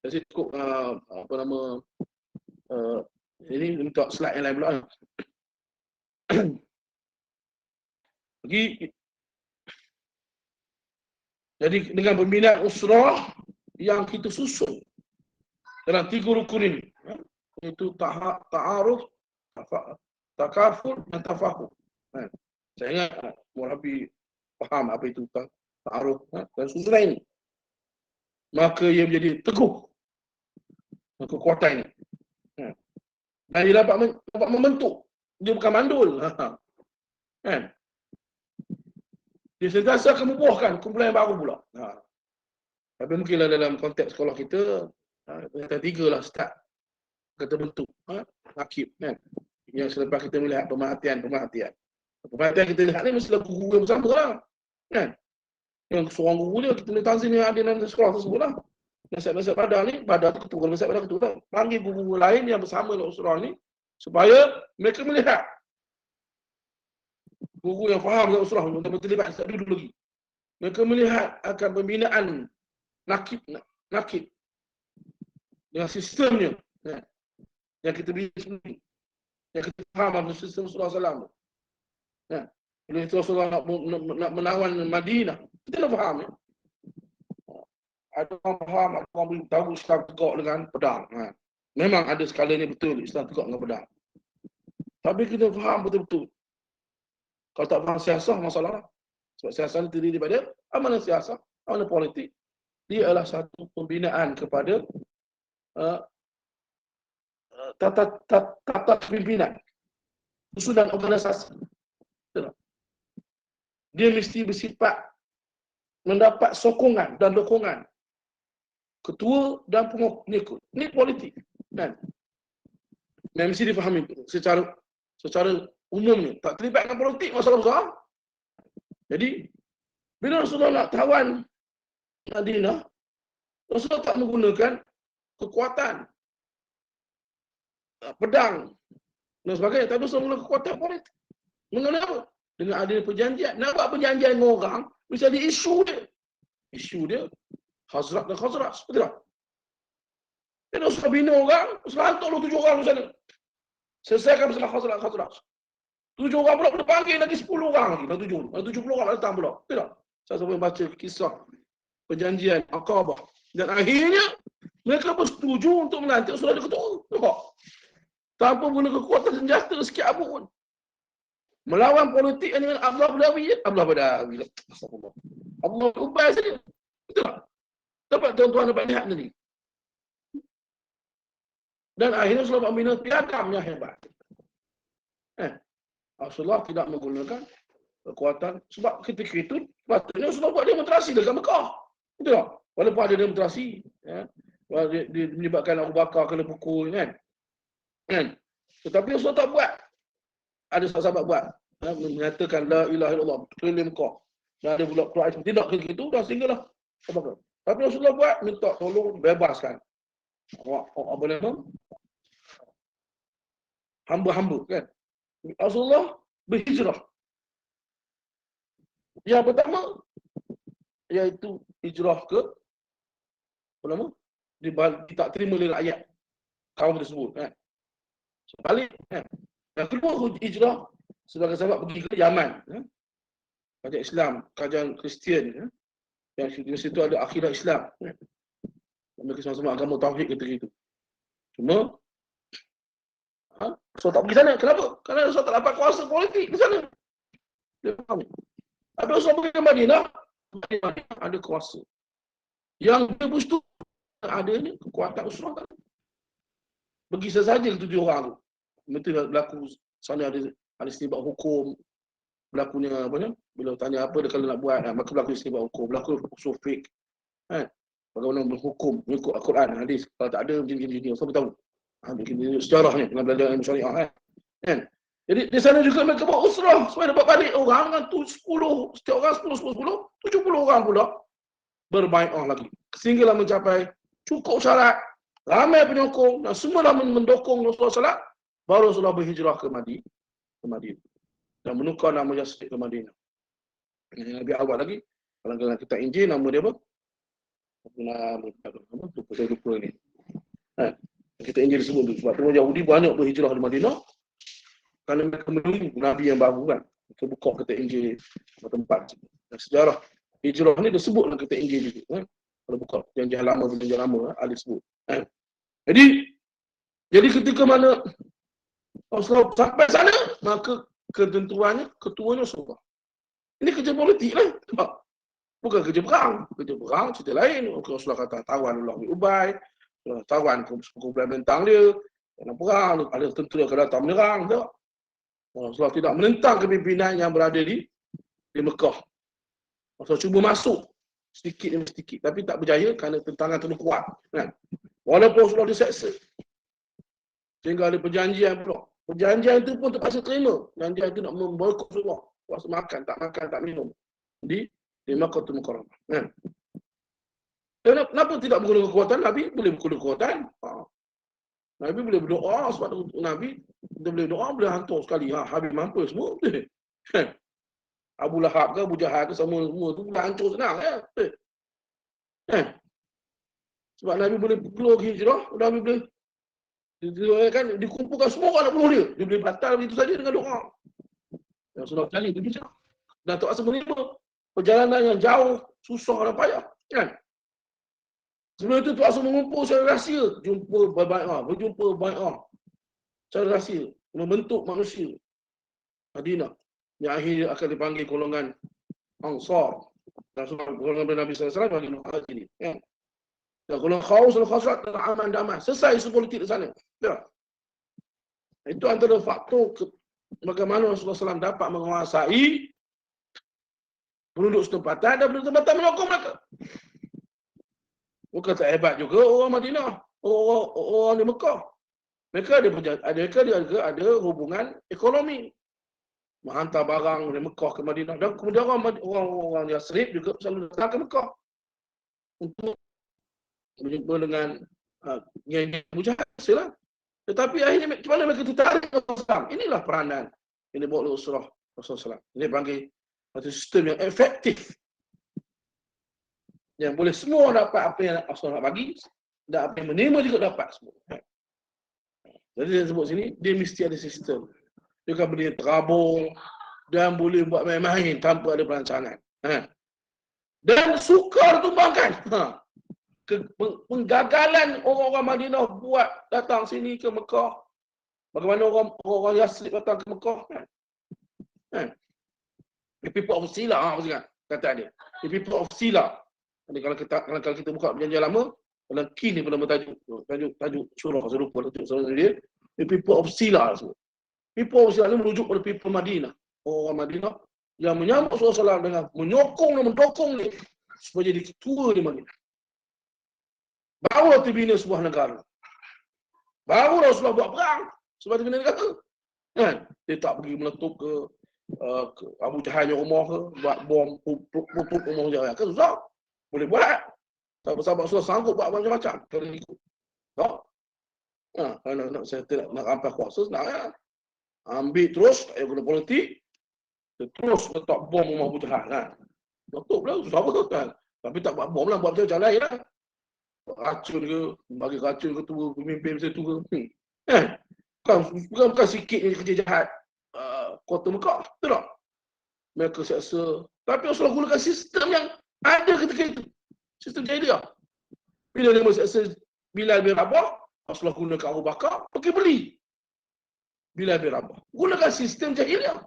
Jadi cukup ini minta slide yang lain pula. Jadi dengan pembinaan usrah yang kita susun dalam 3 rukun ini, itu ta'aruf, takaful dan tafahum. Saya ingat murabbi faham apa itu ta'aruf dan susunan ini. Maka ia menjadi teguh kekuatan ini. Dan dia dapat membentuk. Dia bukan mandul. Dia sentiasa akan membuahkan kumpulan yang baru pula. Tapi mungkinlah dalam konteks sekolah kita, yang 3 lah start. Kita bentuk rakib yang selepas kita melihat pemerhatian kita lihat ni mestilah guru yang bersama lah yang seorang guru dia kita boleh tanzim yang ada dalam sekolah tersebut lah. Nasihat-nasihat badar ni, badar tu ketua, nasihat badar ketua, panggil guru lain yang bersama dalam usrah ni supaya mereka melihat guru yang faham dalam usrah untuk terlibat sejak dulu lagi. Mereka melihat akan pembinaan nakib dengan sistemnya yang kita bina sendiri, yang kita faham dalam sistem Rasulullah SAW. Bila Rasulullah nak menawan Madinah, kita dah faham. Ada orang faham, ada orang boleh tahu Islam tegak dengan pedang. Memang ada skalanya betul Islam tegak dengan pedang. Tapi kita faham betul-betul. Kalau tak faham siasah, masalah. Sebab siasah ini terdiri daripada amanah siasah, amanah politik. Dia adalah satu pembinaan kepada tata pimpinan, susunan organisasi. Dia mesti bersifat mendapat sokongan dan dukungan ketua dan pengikut. Ini politik. Dan mesti difahami secara umum ni. Tak terlibat dengan politik, masalah besar. Jadi, bila Rasulullah nak tawan Madinah, Rasulullah tak menggunakan kekuatan. pedang dan sebagainya. Tapi semula kekuatan politik. Mengenai apa? Dengan adanya perjanjian. Nak buat perjanjian dengan orang, mesti ada isu dia. Isu dia, Khazraj dan Khazraj. Betul tak? Dia dah sudah bina orang, selantuklah 7 orang di sana. Selesaikan masalah Khazraj. 7 orang pula panggil lagi 10 orang lagi. Dah 70 orang datang pula. Betul tak? Saya sampai baca kisah perjanjian Aqabah. Dan akhirnya, mereka bersetuju untuk melantik Rasulullah ketua. Nampak? Tanpa guna kekuatan senjata sikit apa pun. Melawan politik dengan Abdullah Badawi. Astagfirullah. Abdullah Ubay saja. Betul tak? Dapat tuan-tuan dapat lihat tadi. Dan akhirnya Rasulullah membina piagam yang hebat. Rasulullah tidak menggunakan kekuatan. Sebab ketika itu, patutnya Rasulullah buat demonstrasi dekat Mekah. Betul tak? Walaupun ada demonstrasi. Dia menyebabkan Abu Bakar kena pukul. Kan? Tetapi Rasulullah tak buat. Ada sahabat buat. Menyatakan la ilaha illallah. Keliling Mekah. Dan ada pula Quraisy. Tidak ketika itu, dah sehinggalah. Tapi Rasulullah buat, minta tolong bebaskan. Apa nama? Hamba-hamba. Kan? Rasulullah berhijrah. Yang pertama, iaitu hijrah ke apa nama? Dia tak terima oleh rakyat kaum tersebut. Kan? Balik. Kan? Yang kedua, hijrah sebagai sahabat pergi ke Yaman. Kajian Islam, kajian Kristian. Yang di situ ada akidah Islam. Mereka sama-sama agama tauhid ketika itu. Cuma, so tak pergi sana. Kenapa? Kerana so tak dapat kuasa politik di sana. Dia faham. Tapi so pergi ke Madinah, ada kuasa. Yang dia bersetuju ada ni kekuatan usrah kan. Pergi sesaja ke 7 orang tu. Mesti berlaku sana ada istibak hukum. Berlakunya apa ni? Bila tanya apa dia kalau nak buat, maka berlaku istibak hukum, berlaku usul fiqh. Kan? Bagaimana berhukum mengikut Al-Quran, hadis. Kalau tak ada macam-macam, siapa tahu? Mungkin sejarah ni, dengan belajar ilmu syariah. Kan? Jadi di sana juga mereka buat usrah supaya dapat balik orang dengan 10, setiap orang 10, 70 orang pula berbai'ah lagi. Sehinggalah mencapai cukup syarat, ramai penyokong dan semua dah mendukung Rasulullah SAW, baru Rasulullah berhijrah ke Madinah. Dan menukar nama Yasrib ke Madinah. Yang lebih awal lagi, kalau kita Injil, nama dia apa? Lupa ni. Kita Injil sebut tu. Sebab tu Yahudi banyak berhijrah di Madinah. Kerana mereka menunggu Nabi yang baru kan. Mereka buka kita Injil tempat. Dan sejarah hijrah ni disebut dalam kita Injil juga. Kalau buka perjanjian lama, ada sebut. Jadi ketika mana Rasulullah sampai sana, maka ketentuannya, ketuanya Rasulullah. Ini kerja politik lah. Bukan kerja perang. Kerja perang, cerita lain. Rasulullah kata, tawan Allah bin Ubay. Tawan kumpulan bentang dia. Dalam perang, ada tentera akan datang menyerang. Tak? Rasulullah tidak menentang kepimpinan yang berada di Mekah. Rasulullah cuba masuk sedikit demi sedikit. Tapi tak berjaya kerana tentangan terlalu kuat. Kan? Walaupun Rasulullah diseksa. Sehingga ada perjanjian pula. Perjanjian itu pun terpaksa terima. Perjanjian itu nak memboikot Rasulullah. Puasa makan, tak minum. Di Makkahul Mukarramah. Kan? Kenapa tidak menggunakan kekuatan? Nabi boleh menggunakan kekuatan. Nabi boleh berdoa sebab Nabi kita boleh doa boleh hantar sekali. Habis mampu semua. Abu Lahab ke Abu Jahal ke semua tu boleh hancur senang. Sebab Nabi boleh keluar hijrah, Nabi boleh kan dikumpulkan semua orang nak bunuh dia. Dia boleh batal begitu saja dengan doa. Yang sudah kali itu bisa. Dan tak rasa menerima perjalanan yang jauh, susah dan payah. Kan? Sebelum itu Tuan Rasul mengumpul secara rahsia. Berjumpa bai'ah. Secara rahsia. Membentuk manusia. Madinah. Yang akhirnya akan dipanggil golongan Ansar. Dan golongan Nabi SAW bagi Muhajirin. Kan? Dan golongan Khaus dan Khazraj dan aman damai. Selesai isu politik di sana. Ya. Itu antara faktor bagaimana Rasulullah SAW dapat menguasai penduduk setempatan dan penduduk tempatan menyokong mereka. Bukan tak hebat juga orang Madinah, orang di Mekah. Mereka ada hubungan ekonomi. Menghantar barang dari Mekah ke Madinah. Dan kemudian orang Yasrib juga selalu datang ke Mekah. Untuk berjumpa dengan Abu Jahal. Tetapi akhirnya macam mana mereka tertarik ke Islam? Inilah peranan yang dibawa oleh usrah Rasulullah SAW. Ini panggil satu sistem yang efektif. Yang boleh semua dapat apa yang Rasulullah nak bagi, dan apa yang menerima juga dapat semua. Jadi dia sebut sini, dia mesti ada sistem. Dia kan boleh terabur dan boleh buat main-main tanpa ada perancangan. Dan sukar tumbangkan. Penggagalan orang-orang Madinah buat datang sini ke Mekah. Bagaimana orang Yasrib datang ke Mekah. The people of Sila, kata dia. The people of Sila. Jadi kalau kita buka perjanjian lama, dalam Kin ni pernah tajuk surah, saya lupa tajuk surah dia. The people of Sila. People of Sila ni merujuk pada people Madinah. Orang Madinah yang menyambut Rasulullah SAW dengan menyokong dan mendokong dia supaya jadi ketua di Madinah. Baru terbina sebuah negara. Baru Rasulullah buat perang sebab terbina negara. Dia tak pergi meletup ke Abu Jahal yang rumah ke, buat bom tutup rumah dia kan susah. Boleh buat. Sahabat-sahabat Rasulullah sanggup buat macam-macam kalau ikut. Kalau saya tidak nak rampas kuasa senang ya. Ambil terus, tak payah guna politik. Terus letak bom rumah Abu Jahal kan. Letup lah, susah apa kan. Tapi tak buat bom lah, buat macam lain lah. Racun ke, bagi racun ke tu, pemimpin macam tu ke. Bukan sikit ni kerja jahat kota Mekah, betul tak? Mereka seksa. Tapi Rasulullah gunakan sistem yang ada ketika itu. Sistem jahiliah. Bila dia seksa Bilal bin Rabah, Rasulullah gunakan Abu Bakar, pergi beli Bilal bin Rabah. Gunakan sistem jahiliah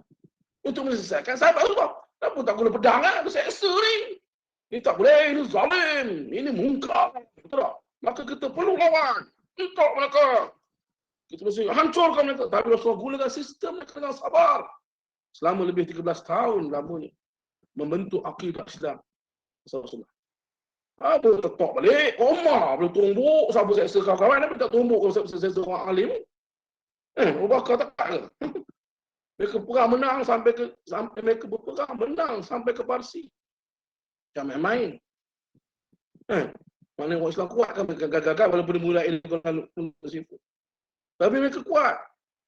untuk menyelesaikan sahabat Rasulullah. Kenapa tak guna pedang kan? Seksa ni. Ini tak boleh, ini zalim, ini mungkar. Betul tak? Maka kita perlu lawan. Untuk mereka. Kita mesti hancurkan mereka. Tapi Rasulullah gunakan sistem mereka dengan sabar. Selama lebih 13 tahun lamanya. Membentuk akidah Islam. Rasulullah. Ada tetok balik. Umar boleh tumbuk. Siapa seksa kawan-kawan. Tapi tak tumbuk kalau seksa orang alim. Abu Bakar tak ke? Mereka perang menang sampai mereka berperang menang sampai ke Parsi. Jangan main-main. Mana orang Islam kuat kan mereka gagal walaupun dia mulai ilmu tersebut. Tapi mereka kuat.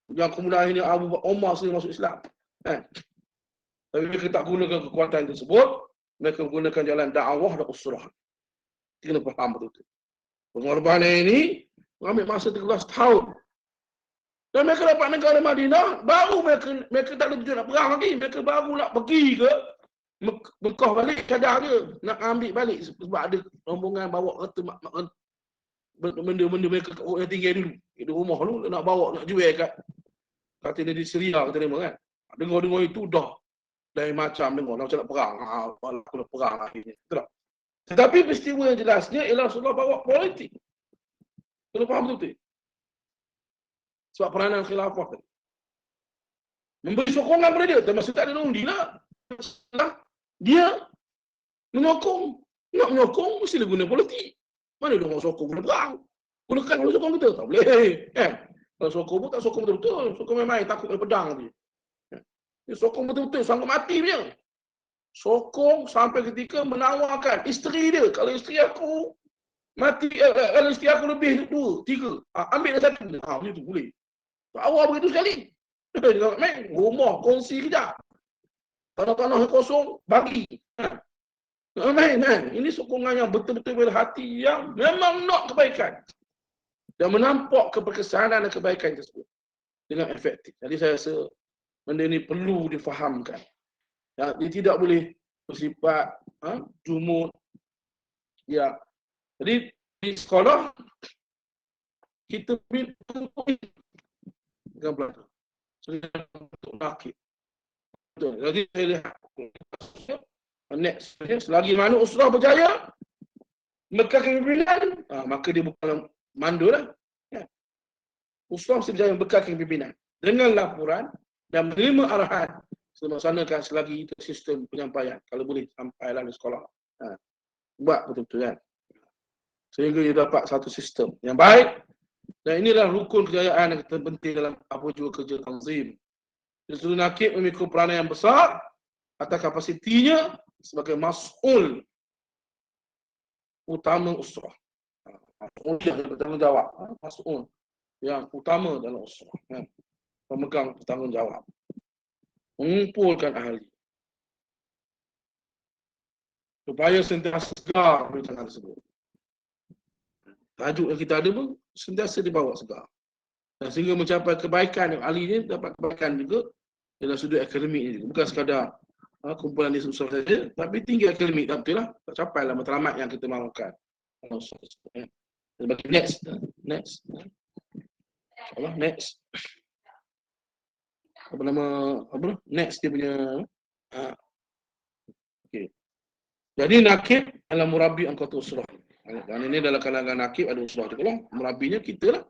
Yang kemudian ini Abu Umar sendiri masuk Islam. Tapi mereka tak gunakan kekuatan tersebut. Mereka gunakan jalan dakwah dan usrah. Kita kena faham betul. Pengorbanan ini mengambil masa 13 tahun. Dan mereka dapat negara Madinah, baru mereka tak ada tujuan nak perang lagi. Mereka baru nak pergi ke Mekah balik, kadang dia nak ambil balik sebab ada rombongan bawa kereta benda-benda mereka yang tinggal dulu di rumah dulu, nak bawa, nak jual kat kata dia di Syria, kata dia kan. Dengar-dengar itu dah dari macam dengar macam nak perang. Aku nak perang akhirnya. Betul tak? Tetapi peristiwa yang jelasnya ialah Rasulullah bawa politik. Kena faham betul-betul. Sebab peranan khilafah tadi. Memberi sokongan kepada dia, termasuk tak ada undi lah. Dia menyokong. Nak menyokong, mesti dia guna politik. Mana dia orang sokong guna perang? Gunakan kalau sokong kita. Tak boleh. Kalau sokong pun tak sokong betul-betul. Sokong main-main, takut ada pedang nanti. Dia sokong betul-betul, sanggup mati punya. Sokong sampai ketika menawarkan isteri dia. Kalau isteri aku mati, kalau isteri aku lebih 2, 3, ambil dah 1. Macam tu boleh. Awal begitu sekali. Main rumah, kongsi kejap. Tanah-tanah yang kosong, bagi. Main kan? Ini sokongan yang betul-betul dari hati yang memang nak kebaikan. Dan menampak keberkesanan dan kebaikan tersebut. Dengan efektif. Jadi saya rasa benda ini perlu difahamkan. Ya, dia tidak boleh bersifat jumud. Ya. Jadi di sekolah, kita dengan belajar. Untuk nakib. Jadi saya lihat next, selagi mana usrah berjaya Mekah kepimpinan, maka dia bukan mandu lah. Usrah mesti berjaya Mekah kepimpinan dengan laporan dan menerima arahan melaksanakan selagi itu sistem penyampaian. Kalau boleh sampai lalu sekolah, buat betul-betul kan, sehingga dia dapat satu sistem yang baik. Dan inilah rukun kejayaan yang terpenting dalam apa juga kerja tanzim. Seluruh nakib memikul peranan yang besar atas kapasitinya sebagai mas'ul utama usrah. Yang bertanggungjawab, mas'ul. yang utama dalam usrah. Pemegang bertanggungjawab. Mengumpulkan ahli. Supaya sentiasa segar rencana tersebut. Tajuk yang kita ada pun sentiasa dibawa segar. Dan sehingga mencapai kebaikan yang ahli ini dapat kebaikan juga dalam sudut akademik ini. Bukan sekadar kumpulan di usaha saja, tapi tinggi akademik tak betul lah. Tak capai lah matlamat yang kita mahukan. Bagi next. Next dia punya. Okay. Jadi nakib adalah murabi anggota usrah. Dan ini dalam kalangan nakib ada usrah juga lah. Murabinya kita lah.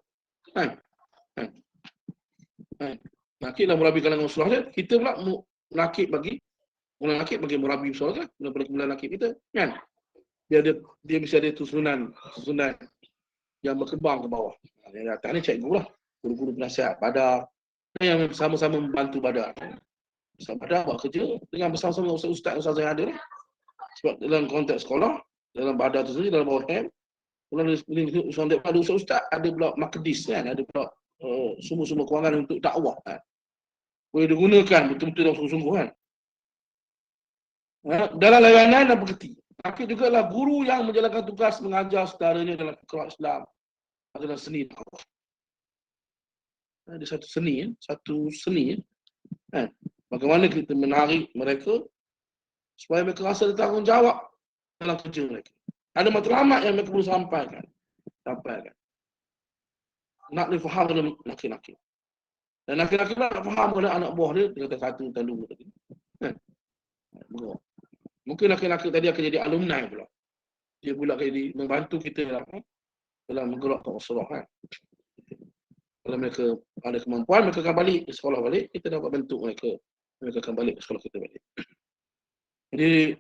Nakib adalah murabi kalangan usrah dia. Kita pula nakib bagi murabi usrah lah. Mula nakib kita. Kan? Dia mesti ada susunan yang berkembang ke bawah. Yang atas ni cikgu lah. Guru-guru penasihat badar. Yang sama-sama membantu badar. Badar buat kerja dengan bersama-sama ustaz-ustaz yang ada lah. Sebab dalam konteks sekolah, dalam badar tu sendiri, dalam bawah HEM, ada ustaz-ustaz, ada pula makdis kan, ada pula sumber-sumber kewangan untuk dakwah kan. Boleh digunakan betul-betul dalam sungguh-sungguh kan. Dalam layanan dan pekerti. Nakib juga adalah guru yang menjalankan tugas mengajar saudaranya dalam fiqh Islam, dalam seni dakwah. Ada satu seni kan. Bagaimana kita menarik mereka supaya mereka rasa bertanggungjawab dalam kerja mereka. Ada matlamat yang mereka perlu sampaikan. Nak difaham oleh laki-laki. Dan laki-laki nak faham oleh anak buah dia, dia kata satu, dan dua. Mungkin laki-laki tadi akan jadi alumni pula. Dia pula akan jadi membantu kita dalam menggerakkan usrah kan. Kalau mereka ada kemampuan, mereka akan balik ke sekolah balik, kita dapat bentuk mereka. Mereka akan balik ke sekolah kita balik. Jadi,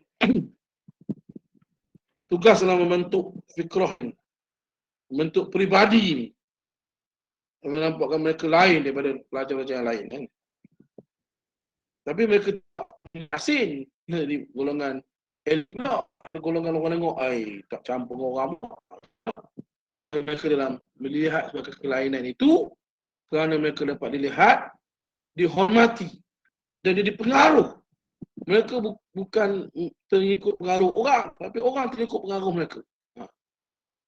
tugas dalam membentuk fikrah ni, membentuk peribadi ni, menampakkan mereka lain daripada pelajar-pelajar yang lain. Kan? Tapi mereka tak asing di golongan ilmu, golongan orang tengok, tak campur orang. Mereka dalam melihat sebagai kelainan itu, kerana mereka dapat dilihat, dihormati, dan dia dipengaruh. Mereka bukan terikut pengaruh orang, tapi orang terikut pengaruh mereka.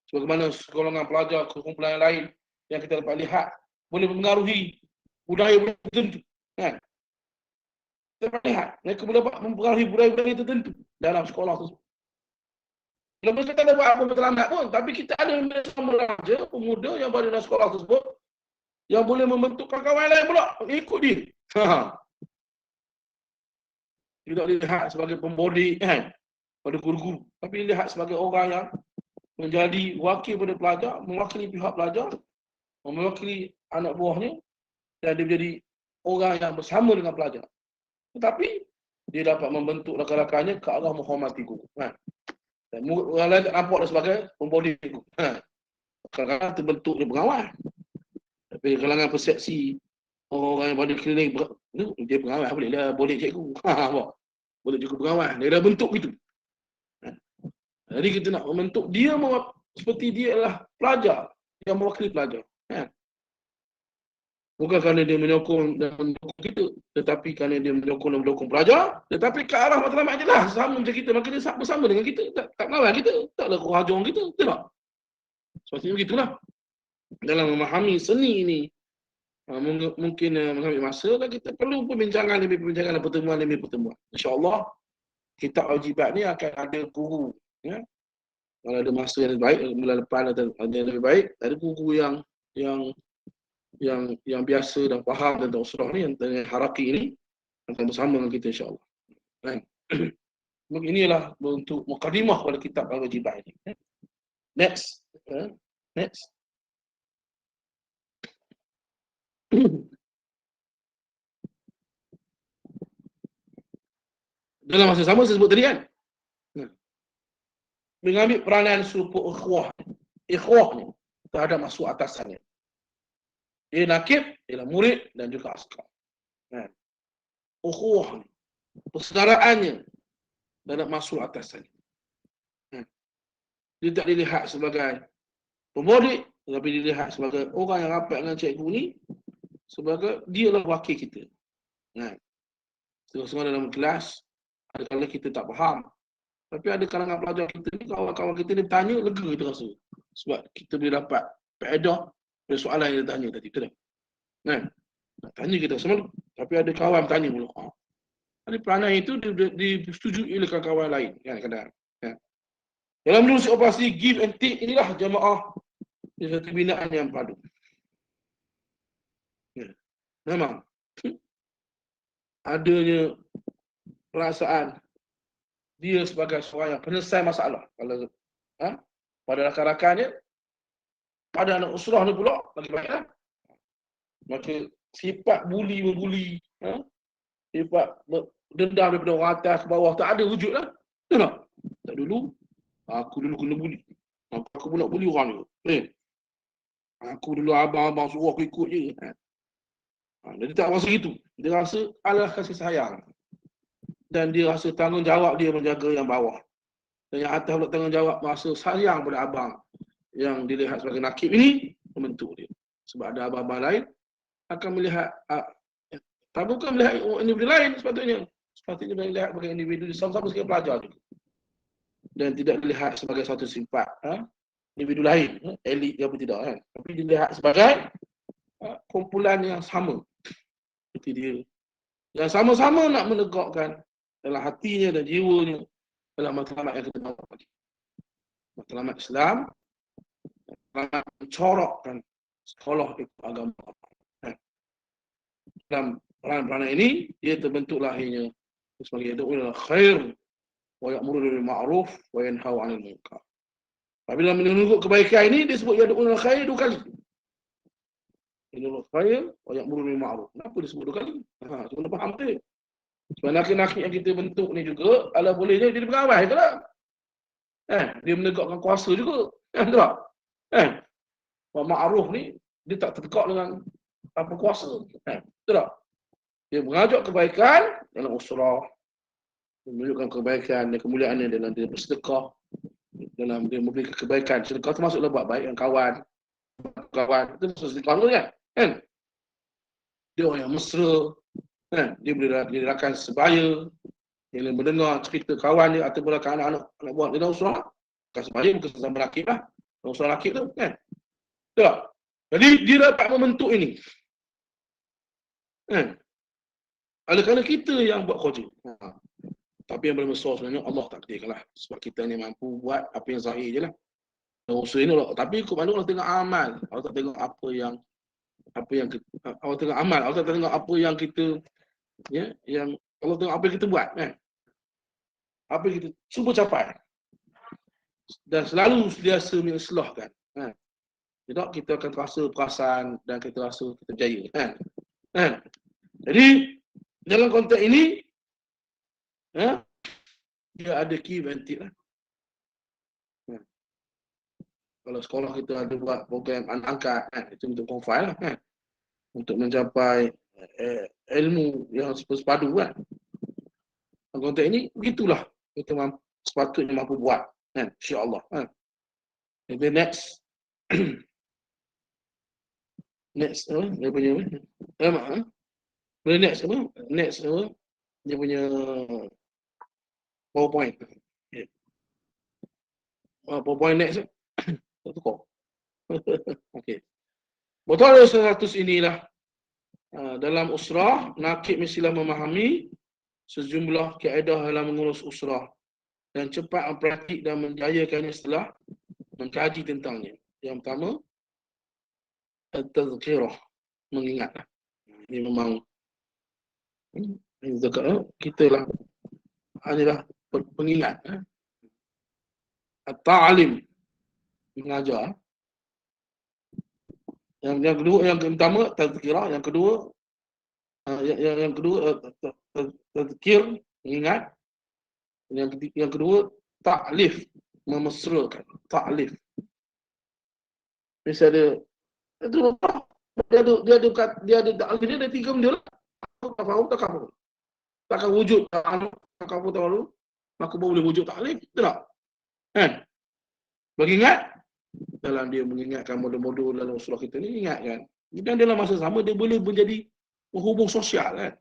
Sebagaimana golongan pelajar kumpulan yang lain yang kita dapat lihat boleh mempengaruhi budaya-budaya tertentu. Kan? Kita dapat lihat, mereka boleh dapat mempengaruhi budaya-budaya tertentu dalam sekolah tersebut. Kalau mereka tak ada buat apa terlambat pun, tapi kita ada remaja, pemuda yang berada dalam sekolah tersebut yang boleh membentuk kawan-kawan lain pula ikut dia. Tidak dilihat sebagai pembodik kan pada guru-guru, tapi dilihat sebagai orang yang menjadi wakil pada pelajar, mewakili pihak pelajar, mewakili anak buahnya, dan dia menjadi orang yang bersama dengan pelajar. Tetapi dia dapat membentuk rakan-rakannya ke arah menghormati guru. Kan? Dan orang lain tak nampak dia sebagai pembodik guru. Kadang-kadang terbentuk dia pengawal. Tapi kalangan persepsi orang yang pada klinik dia pengawal, boleh lah boleh cikgu. Boleh cikgu pengawal. Dia dah bentuk gitu. Jadi kita nak membentuk dia seperti dia adalah pelajar yang mewakili pelajar. Bukan kerana dia menyokong dan mendukung kita, tetapi kerana dia menyokong dan mendukung pelajar, tetapi ke arah matlamat je lah, sama macam kita, maka dia bersama dengan kita, tak melawan kita, taklah kurang ajar kita, betul tak? Seperti begitulah. Dalam memahami seni ini, mungkin mengambil masa dan kita perlu perbincangan demi pertemuan demi pertemuan. InsyaAllah, kitab wajibat ni akan ada guru. Ya? Kalau ada masa yang lebih baik, bulan depan ada yang lebih baik, ada guru yang biasa dan faham tentang usrah ni, yang haraki ini akan bersama dengan kita insyaAllah. Mungkin inilah untuk mukadimah pada kitab al-wajibat ini. Next. Dalam masa sama saya sebut tadi kan, mengambil peranan serupa ikhwah ni terhadap masuk atasannya. Dia nakib, dia murid dan juga askar. Ukhuwah ni, persaudaraannya dalam masuk atasannya. Dia tak dilihat sebagai pembodik, Tapi dilihat sebagai orang yang rapat dengan cikgu ni, sebagai dialah wakil kita. Kan? Semua dalam kelas, ada kala kita tak faham. Tapi ada kalangan pelajar kita ni, kawan-kawan kita ni tanya, lega kita rasa. Sebab kita boleh dapat faedah dari soalan yang dia tanya tadi. Betul tak? Kan? Tanya kita semua. Tapi ada kawan tanya pula. Jadi perangai itu disetujui oleh kawan-kawan lain. Kan? Kadang. Kan? Dalam menerusi operasi give and take inilah jamaah di satu binaan yang padu. Ya. Memang adanya perasaan dia sebagai seorang yang penyelesai masalah. Kalau pada rakan-rakannya, pada anak usrah ni pula lagi banyak. Maka sifat membuli, sifat dendam daripada orang atas ke bawah tak ada wujud lah. Betul tak? Tak dulu, aku dulu kena buli. Aku pun nak buli orang ni. Aku dulu abang-abang suruh aku ikut je. Dia tak rasa gitu. Dia rasa Allah kasih sayang. Dan dia rasa tanggungjawab dia menjaga yang bawah. Dan yang atas pula tanggungjawab rasa sayang pada abang yang dilihat sebagai nakib ini, membentuk dia. Sebab ada abang-abang lain akan melihat, bukan melihat individu lain sepatutnya. Sepatutnya melihat sebagai individu sama-sama sebagai pelajar juga. Dan tidak dilihat sebagai satu sifat individu lain, elit apa tidak kan. Tapi dilihat sebagai kumpulan yang sama. Seperti dia. Yang sama-sama nak menegakkan dalam hatinya dan jiwanya dalam matlamat yang kita bawa tadi. Matlamat Islam, matlamat mencorokkan sekolah agama. Dalam peranan ini, dia terbentuk lahirnya sebagai yad'una khair wa ya'muru bil ma'ruf wa yanhau 'anil munkar. Apabila menunjuk kebaikan ini disebut yad'una khair 2 kali. Yad'una khair wa ya'muru bil ma'ruf. Kenapa disebut 2 kali? Cuma faham dia. Sebab nakik-nakik yang kita bentuk ni juga, ala bolehnya jadi pegawai ke tak? Dia menegakkan kuasa juga. Betul tak? Wa ma'ruf ni, dia tak tertekak dengan apa kuasa. Betul tak? Dia mengajak kebaikan dalam usrah, menunjukkan kebaikan dan kemuliaan dalam dia bersedekah, dalam dia memberi kebaikan. Sedekah termasuklah buat baik dengan kawan, itu maksud sedekah tu kan? Dia orang yang mesra, dia boleh dirakan sebaya, dia boleh mendengar cerita kawan dia ataupun anak-anak nak buat dalam usrah, bukan sebaya, bukan sesama lelaki lah, dalam usrah lelaki tu kan? Betul tak? Jadi dia dapat membentuk ini. Oleh kerana kita yang buat kerja. Tapi yang paling besar sebenarnya Allah takdirkanlah. Sebab kita ni mampu buat apa yang zahir je lah. Dan usaha ni Allah. Tapi ikut mana Allah tengok amal. Allah tak tengok apa yang Allah tengok amal. Allah tak tengok apa yang kita, yang Allah tengok apa yang kita buat. Apa yang kita cuba capai. Dan selalu sentiasa mengislahkan. Tidak, kita akan terasa perasaan dan kita rasa kita berjaya. Jadi, dalam konteks ini, dia ada give and take lah. Kalau sekolah kita ada buat program anak angkat, itu untuk profile lah. Untuk mencapai ilmu yang sepadu kan. Dalam konteks ini, begitulah kita sepatutnya mampu buat. InsyaAllah. Jadi next. Next, dia punya next apa? Next apa? Dia punya PowerPoint. PowerPoint next. Tak tukar. Okey. Betul 100 inilah. Dalam usrah, nakib mestilah memahami sejumlah kaedah dalam mengurus usrah dan cepat mempraktik dan menjayakannya setelah mengkaji tentangnya. Yang pertama, tazkirah, mengingat. Ini memang kita lah adalah pengingat. Ta'alim, mengajar. Yang kedua, yang pertama tazkirah, yang kedua tazkir, mengingat. Yang kedua ta'lif, memesrakan. Ta'lif. Misalnya dia ada ta'lif dia ada 3 benda lah. Tak faham, tak faham. Takkan wujud tak faham tak lalu, maka boleh wujud ta'lif, betul tak? Bagi ingat, dalam dia mengingatkan modul-modul dalam surah kita ni, ingatkan. Dan dalam masa sama dia boleh menjadi penghubung sosial kan.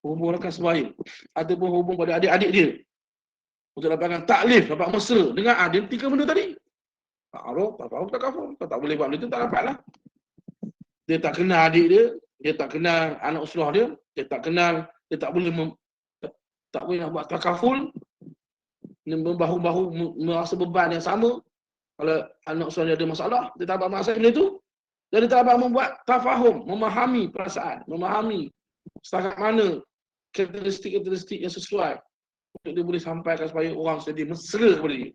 Hubung rakan sebaya ataupun hubung pada adik-adik dia untuk dapatkan taklif, dapat mesra dengan dia 3 benda tadi. Tak aruf, tak faham, tak kafur. Tak boleh buat benda tu, tak dapatlah. Dia tak kenal adik dia tak kenal anak usrah dia tak kenal, dia tak boleh tak boleh nak buat takaful, bahu-bahu merasa beban yang sama. Kalau anak usrah dia ada masalah, dia tak dapat masalah benda tu. Jadi tak dapat membuat tafahum, memahami perasaan, memahami setakat mana karakteristik-karakteristik yang sesuai untuk dia boleh sampaikan supaya orang jadi mesra kepada dia.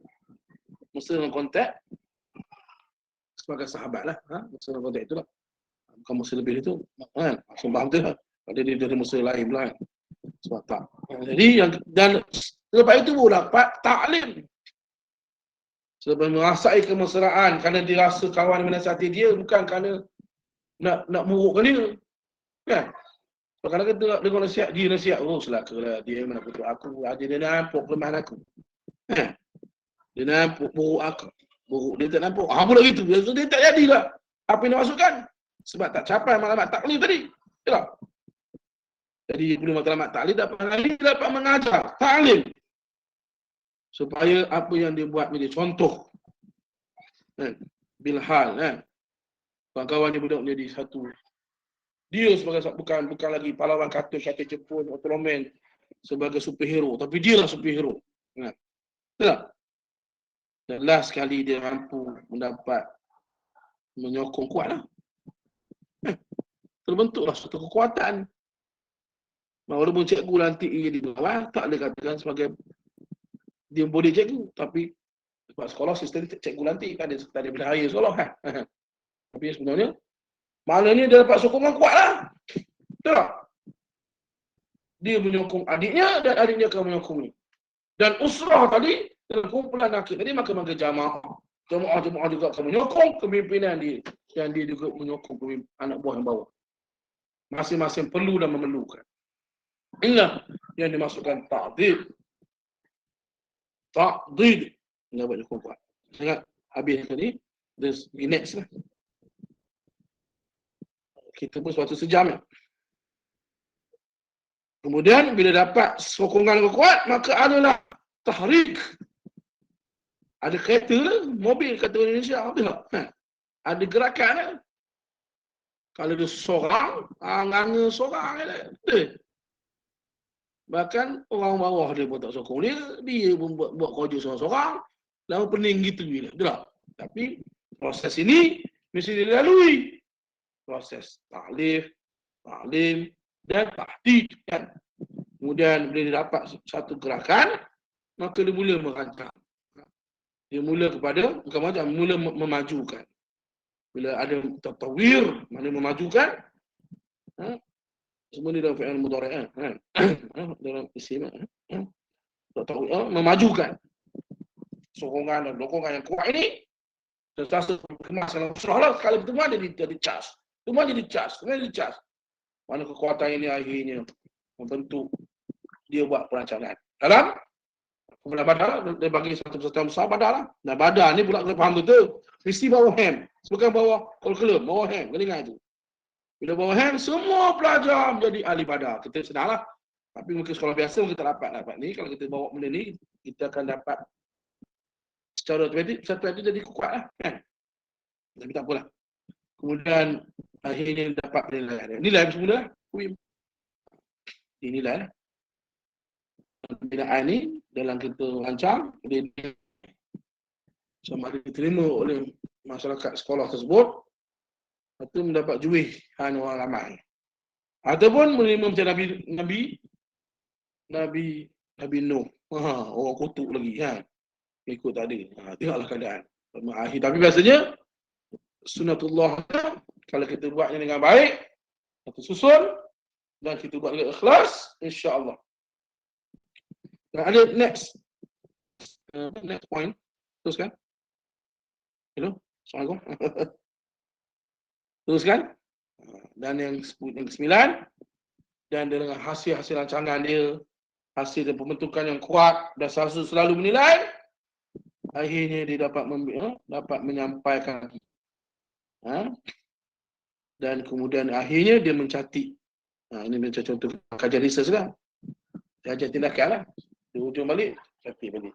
Mesra dalam konteks sebagai sahabat lah. Mesra dalam konteks itulah. Bukan mesra lebih itu. Kan? Maksud faham tu lah. Kalau dia ada mesra lain pula kan. Sebab tak. Jadi, dan selepas itu pun dapat taklim. Selepas merasai kemesraan kerana dia rasa kawan menasihati dia bukan kerana nak murukkan dia. Kan? Kadang-kadang kita dengar nasihat, dia nasihat, oh selakalah dia mana putus aku, dia nampak kelemahan aku. Dia nampak buruk aku. Buruk dia tak nampak. Pula gitu. Dia tak jadilah apa yang dia masukkan. Sebab tak capai maklumat taklim tadi. Yalah. Jadi bila maklumat taklim dapat mengajar taklim. Supaya apa yang dia buat menjadi contoh. Bilhal. Kawan-kawan dia budak menjadi satu. Dia sebagai bukan lagi pahlawan kartun Jepun, Ultraman sebagai superhero, tapi dia lah superhero. Tak? Dan last sekali dia mampu mendapat menyokong kuat lah. Terbentuklah satu kekuatan. Walaupun cikgu lantik dia di bawah, tak boleh katakan sebagai dia boleh cikgu, tapi sebab sekolah sistem cikgu lantik kan, dia berdaya sekolah kan. Tapi sebenarnya maknanya dia dapat sokongan kuat lah. Tak? Dia menyokong adiknya dan adiknya akan menyokong ni. Dan usrah tadi, dalam kumpulan nakik tadi, maka jamaah. Jamaah juga akan menyokong kepimpinan dia. Dan dia juga menyokong anak buah yang bawah. Masing-masing perlu dan memerlukan. Inilah yang dimasukkan ta'did. Ta'did. Ini dapat nyokong kuat. Ingat, habis tadi, this next lah. Kita pun suatu sejam ya. Kemudian bila dapat sokongan kuat, maka adalah tahrik. Ada kereta, mobil kata Indonesia, ada gerakan. Kalau dia seorang, angga seorang. Bahkan orang bawah dia pun tak sokong dia pun buat kerja seorang-seorang. Lama pening gitu. Tapi proses ini mesti dilalui. Proses taklif, taklim dan tahdid kan. Kemudian bila dia dapat satu gerakan, maka dia mula merancang. Dia mula mula memajukan. Bila ada tatawir, mana memajukan, semua ni dalam fi'il mudhari' kan. Dalam isim tatawir, memajukan. Sokongan dan dokongan yang kuat ini sentiasa kemas dalam surah lah. Sekali pertemuan dia jadi cas. Semua jadi cas. Mana kekuatan ini akhirnya membentuk dia buat perancangan. Dalam kepada Badar, dia bagi satu persatuan besar Badar lah. Dan Badar ni pula kena faham betul. Mesti bawa hem. Bukan bawa kolkelum, bawa hem. Kena ingat itu. Bila bawa hem, semua pelajar menjadi ahli Badar. Kita senang lah. Tapi mungkin sekolah biasa kita dapat ni. Kalau kita bawa benda ni, kita akan dapat secara otomatik, satu itu jadi kuat lah. Kan? Tapi tak apalah. Kemudian akhirnya dapat penilaian. Nilai semula. Dinilai. Pembinaan ni dalam kita rancang, sama ada diterima oleh masyarakat sekolah tersebut atau mendapat juwihan orang ramai. Ataupun menerima macam Nabi Nuh. Orang kutuk lagi kan. Ikut tak ada. Tengoklah keadaan. Tapi biasanya sunatullah kalau kita buatnya dengan baik, kita susun dan kita buat dengan ikhlas, insya-Allah. Dan ada next point. Teruskan. Hello. Assalamualaikum. Teruskan. Dan yang ke-9 dan dengan hasil rancangan dia, hasil dan pembentukan yang kuat dan selalu menilai, akhirnya dia dapat menyampaikan, dan kemudian akhirnya dia mencatik. Ini macam contoh kajian research lah, kajian tindakan lah. Di hujung balik, catik balik.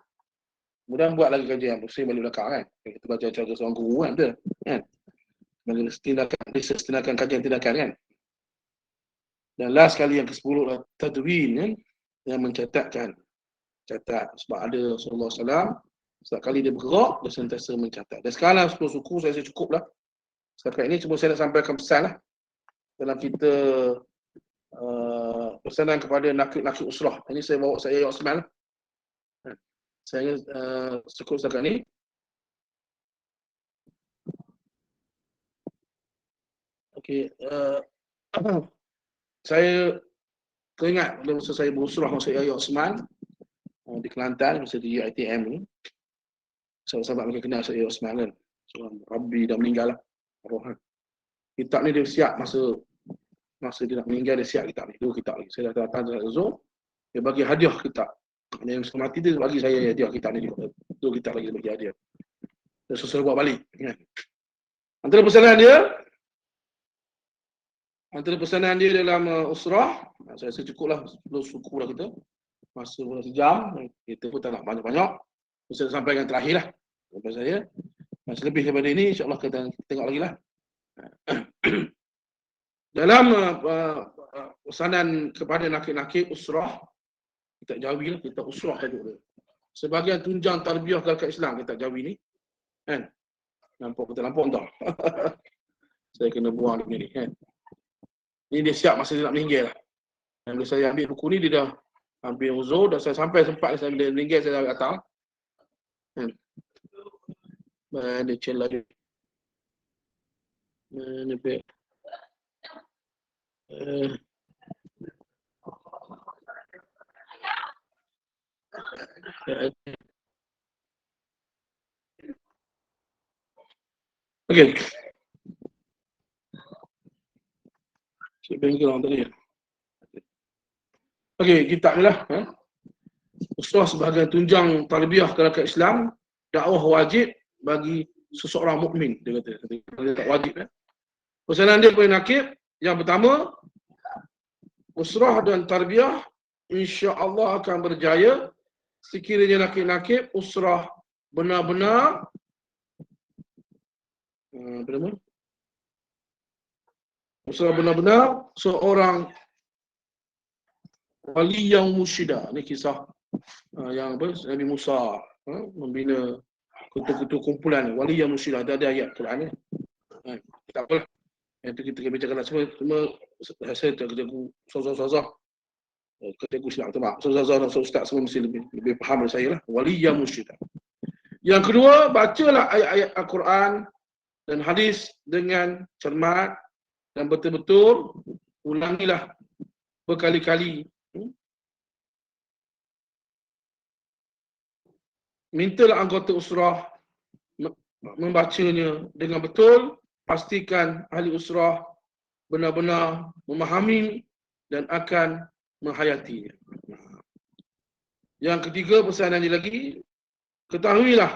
Kemudian buat lagi kajian, pusing balik belakang kan. Kita baca cara seorang guru kan, betul? Kan? Tindakan research, kajian tindakan kan. Dan last kali yang ke-10 lah, tadwin kan, yang mencatatkan. Catat, sebab ada Rasulullah SAW, setiap kali dia bergerak, dia sentiasa mencatat. Dan sekarang 10 suku saya rasa cukup lah. Setakat ini cuma saya nak sampaikan pesan lah. Dalam kita pesanan kepada nakib-nakib usrah. Ini saya bawa saya Osman lah. Saya cukup setakat ni. Okey, saya teringat masa saya berusrah masa Yahya Osman di Kelantan, masa di UiTM ni. Sahabat-sahabat mungkin kenal saya Osman kan. Rabbi dah meninggal lah. Kitab ni dia siap masa dia nak meninggal, dia siap kitab ni. Dua kitab lagi. Saya dah datang ke Zoom, dia bagi hadiah kitab. Yang mati dia bagi saya hadiah kitab ni juga. Dua kitab lagi dia bagi hadiah. Dan saya buat balik. Antara pesanan dia dalam usrah, saya rasa cukup lah, 10 suku lah kita. Masa sejam, kita pun tak nak banyak-banyak. Saya sampaikan terakhir lah. Sampai saya. Masih lebih daripada ini, insyaAllah kita tengok lagi lah. Dalam pesanan kepada nakib-nakib usrah, kita jawi lah, kita usrah tajuk dia. Sebagian tunjang tarbiyah ke Islam, kita jawi ni. Kan? Nampak entah. Saya kena buang ni kan. Ini dia siap masa dia nak meninggal lah. Dan bila saya ambil buku ni, dia dah ambil uzur, dan saya sampai sempat saya bila meninggal, saya dah datang. Kan? Mana celah dia? Mana baik? Okey. Saya bengkel orang tadi. Okey, kitab ni lah. Usrah sebagai tunjang tarbiyah ke Islam, dakwah wajib bagi seseorang mukmin, dia kata. Dia tak wajib. Pesanan dia kepada nakib, yang pertama, usrah dan tarbiyah insya-Allah akan berjaya sekiranya nakib-nakib usrah benar-benar usrah benar-benar seorang wali yang mursyidah. Ini kisah yang Nabi Musa membina ketua-ketua kumpulan wali yang mursyidah. Ada ayat Quran ni. Tak apalah. Yang tu kita bincangkan lah. Semua saya cikgu ustaz-ustazah, cikgu silap tak. Ustazah dan ustaz semua mesti lebih faham dari saya lah. Wali yang mursyidah. Yang kedua, bacalah ayat-ayat Al-Quran dan hadis dengan cermat dan betul-betul ulangilah berkali-kali. Mintalah anggota usrah membacanya dengan betul. Pastikan ahli usrah benar-benar memahami dan akan menghayatinya. Yang ketiga, pesanannya lagi, ketahuilah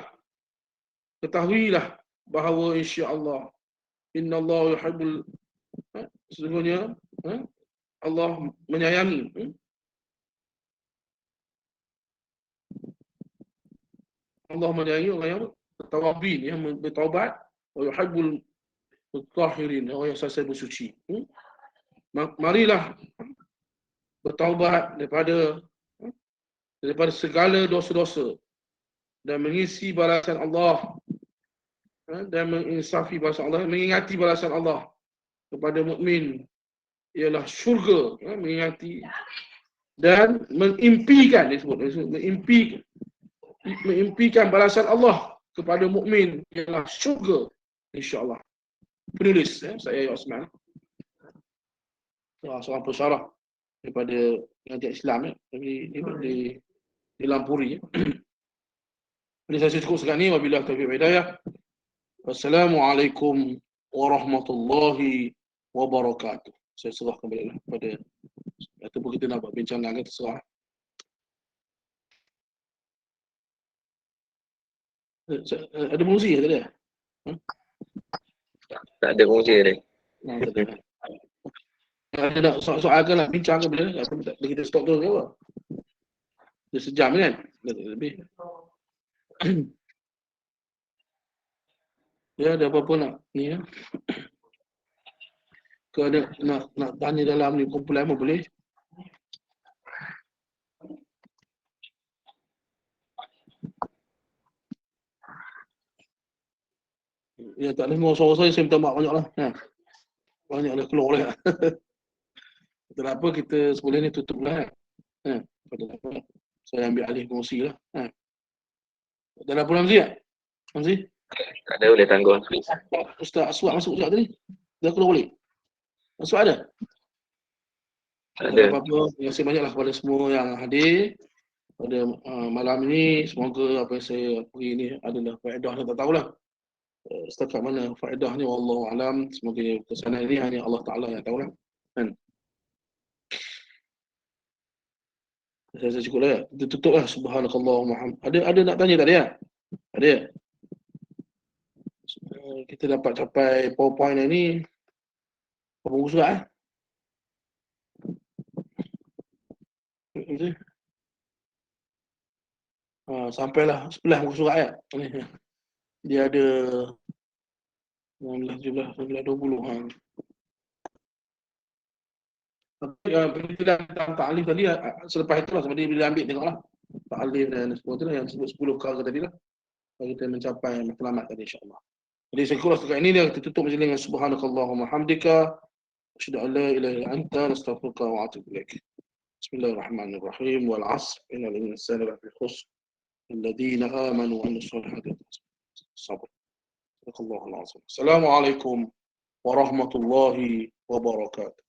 bahawa insya-Allah innallaha yuhibbul, sesungguhnya Allah menyayangi orang yang tawabin, yang bertaubat, wa yuhibbul mutahhirin, orang yang selalu bersuci. Marilah bertaubat daripada segala dosa-dosa dan mengisi balasan Allah dan menginsafi balasan Allah, mengingati balasan Allah kepada mukmin ialah syurga, mengingati dan mengimpikan, mengimpikan balasan Allah kepada mukmin ialah syurga, insya-Allah. Penulis saya Osman, seorang pensyarah daripada pengajian Islam di Lampuri. Jadi saya cukup sekarang ni. Wabillahi taufiq wal hidayah. Wassalamualaikum warahmatullahi wabarakatuh. Saya serah kembali kepada, ataupun kita nak buat bincangan, terserah. Ada fungsi ke tadi? Tak ada fungsi dia. Tak ada. Ada nak soal ke nak bincang ke bila? Atau kita stop tu ke apa? Dia sejam kan? Lebih. Ya, ada apa-apa nak ni ya? Ke ada nak tanya dalam ni kumpulan apa boleh? Ya, tak ada mau suara saya minta maaf banyak lah. Ha. Banyak dah keluar lah. Tak apa, kita sebelum ni tutup lah. Ha. Saya ambil alih kongsi lah. Ha. Dah lapor Hamzi tak? Hamzi? Tak ada, boleh tangguh. Ustaz Aswad masuk sekejap tadi. Dah keluar balik. Masuk ada? Tak Tak ada. apa-apa. Terima kasih banyaklah kepada semua yang hadir pada malam ini. Semoga apa yang saya beri ini adalah faedah dan tak tahulah setakat mana faedahnya, wallahu alam. Semoga kesanan ini hanya Allah Ta'ala yang tahulah. Kan? Saya cukup lah. Kita tutup lah. Subhanakallahumma. Ada nak tanya tadi ya? Ada. Kita dapat capai PowerPoint ini berapa muka surat sampailah 11 muka surat ya. Dia ada 16, 17, 19, 20. Bila tentang ta'alif tadi, selepas itulah sama dia bila ambil tengoklah. Ta'alif dan semua tu lah yang sebut 10 perkara tadi lah. Kita mencapai matlamat tadi insyaAllah. Jadi sekurang setakat ini dia kita tutup majlis dengan subhanakallahumma hamdika asyhadu an la ilaha illa anta astaghfiruka wa atubu ilaik. Bismillahirrahmanirrahim. Wal 'asr innal insana lafi khusr. Alladziina aamanu wa 'amilus solihati sabr. Sadaqallahul 'azim. Assalamualaikum warahmatullahi wabarakatuh.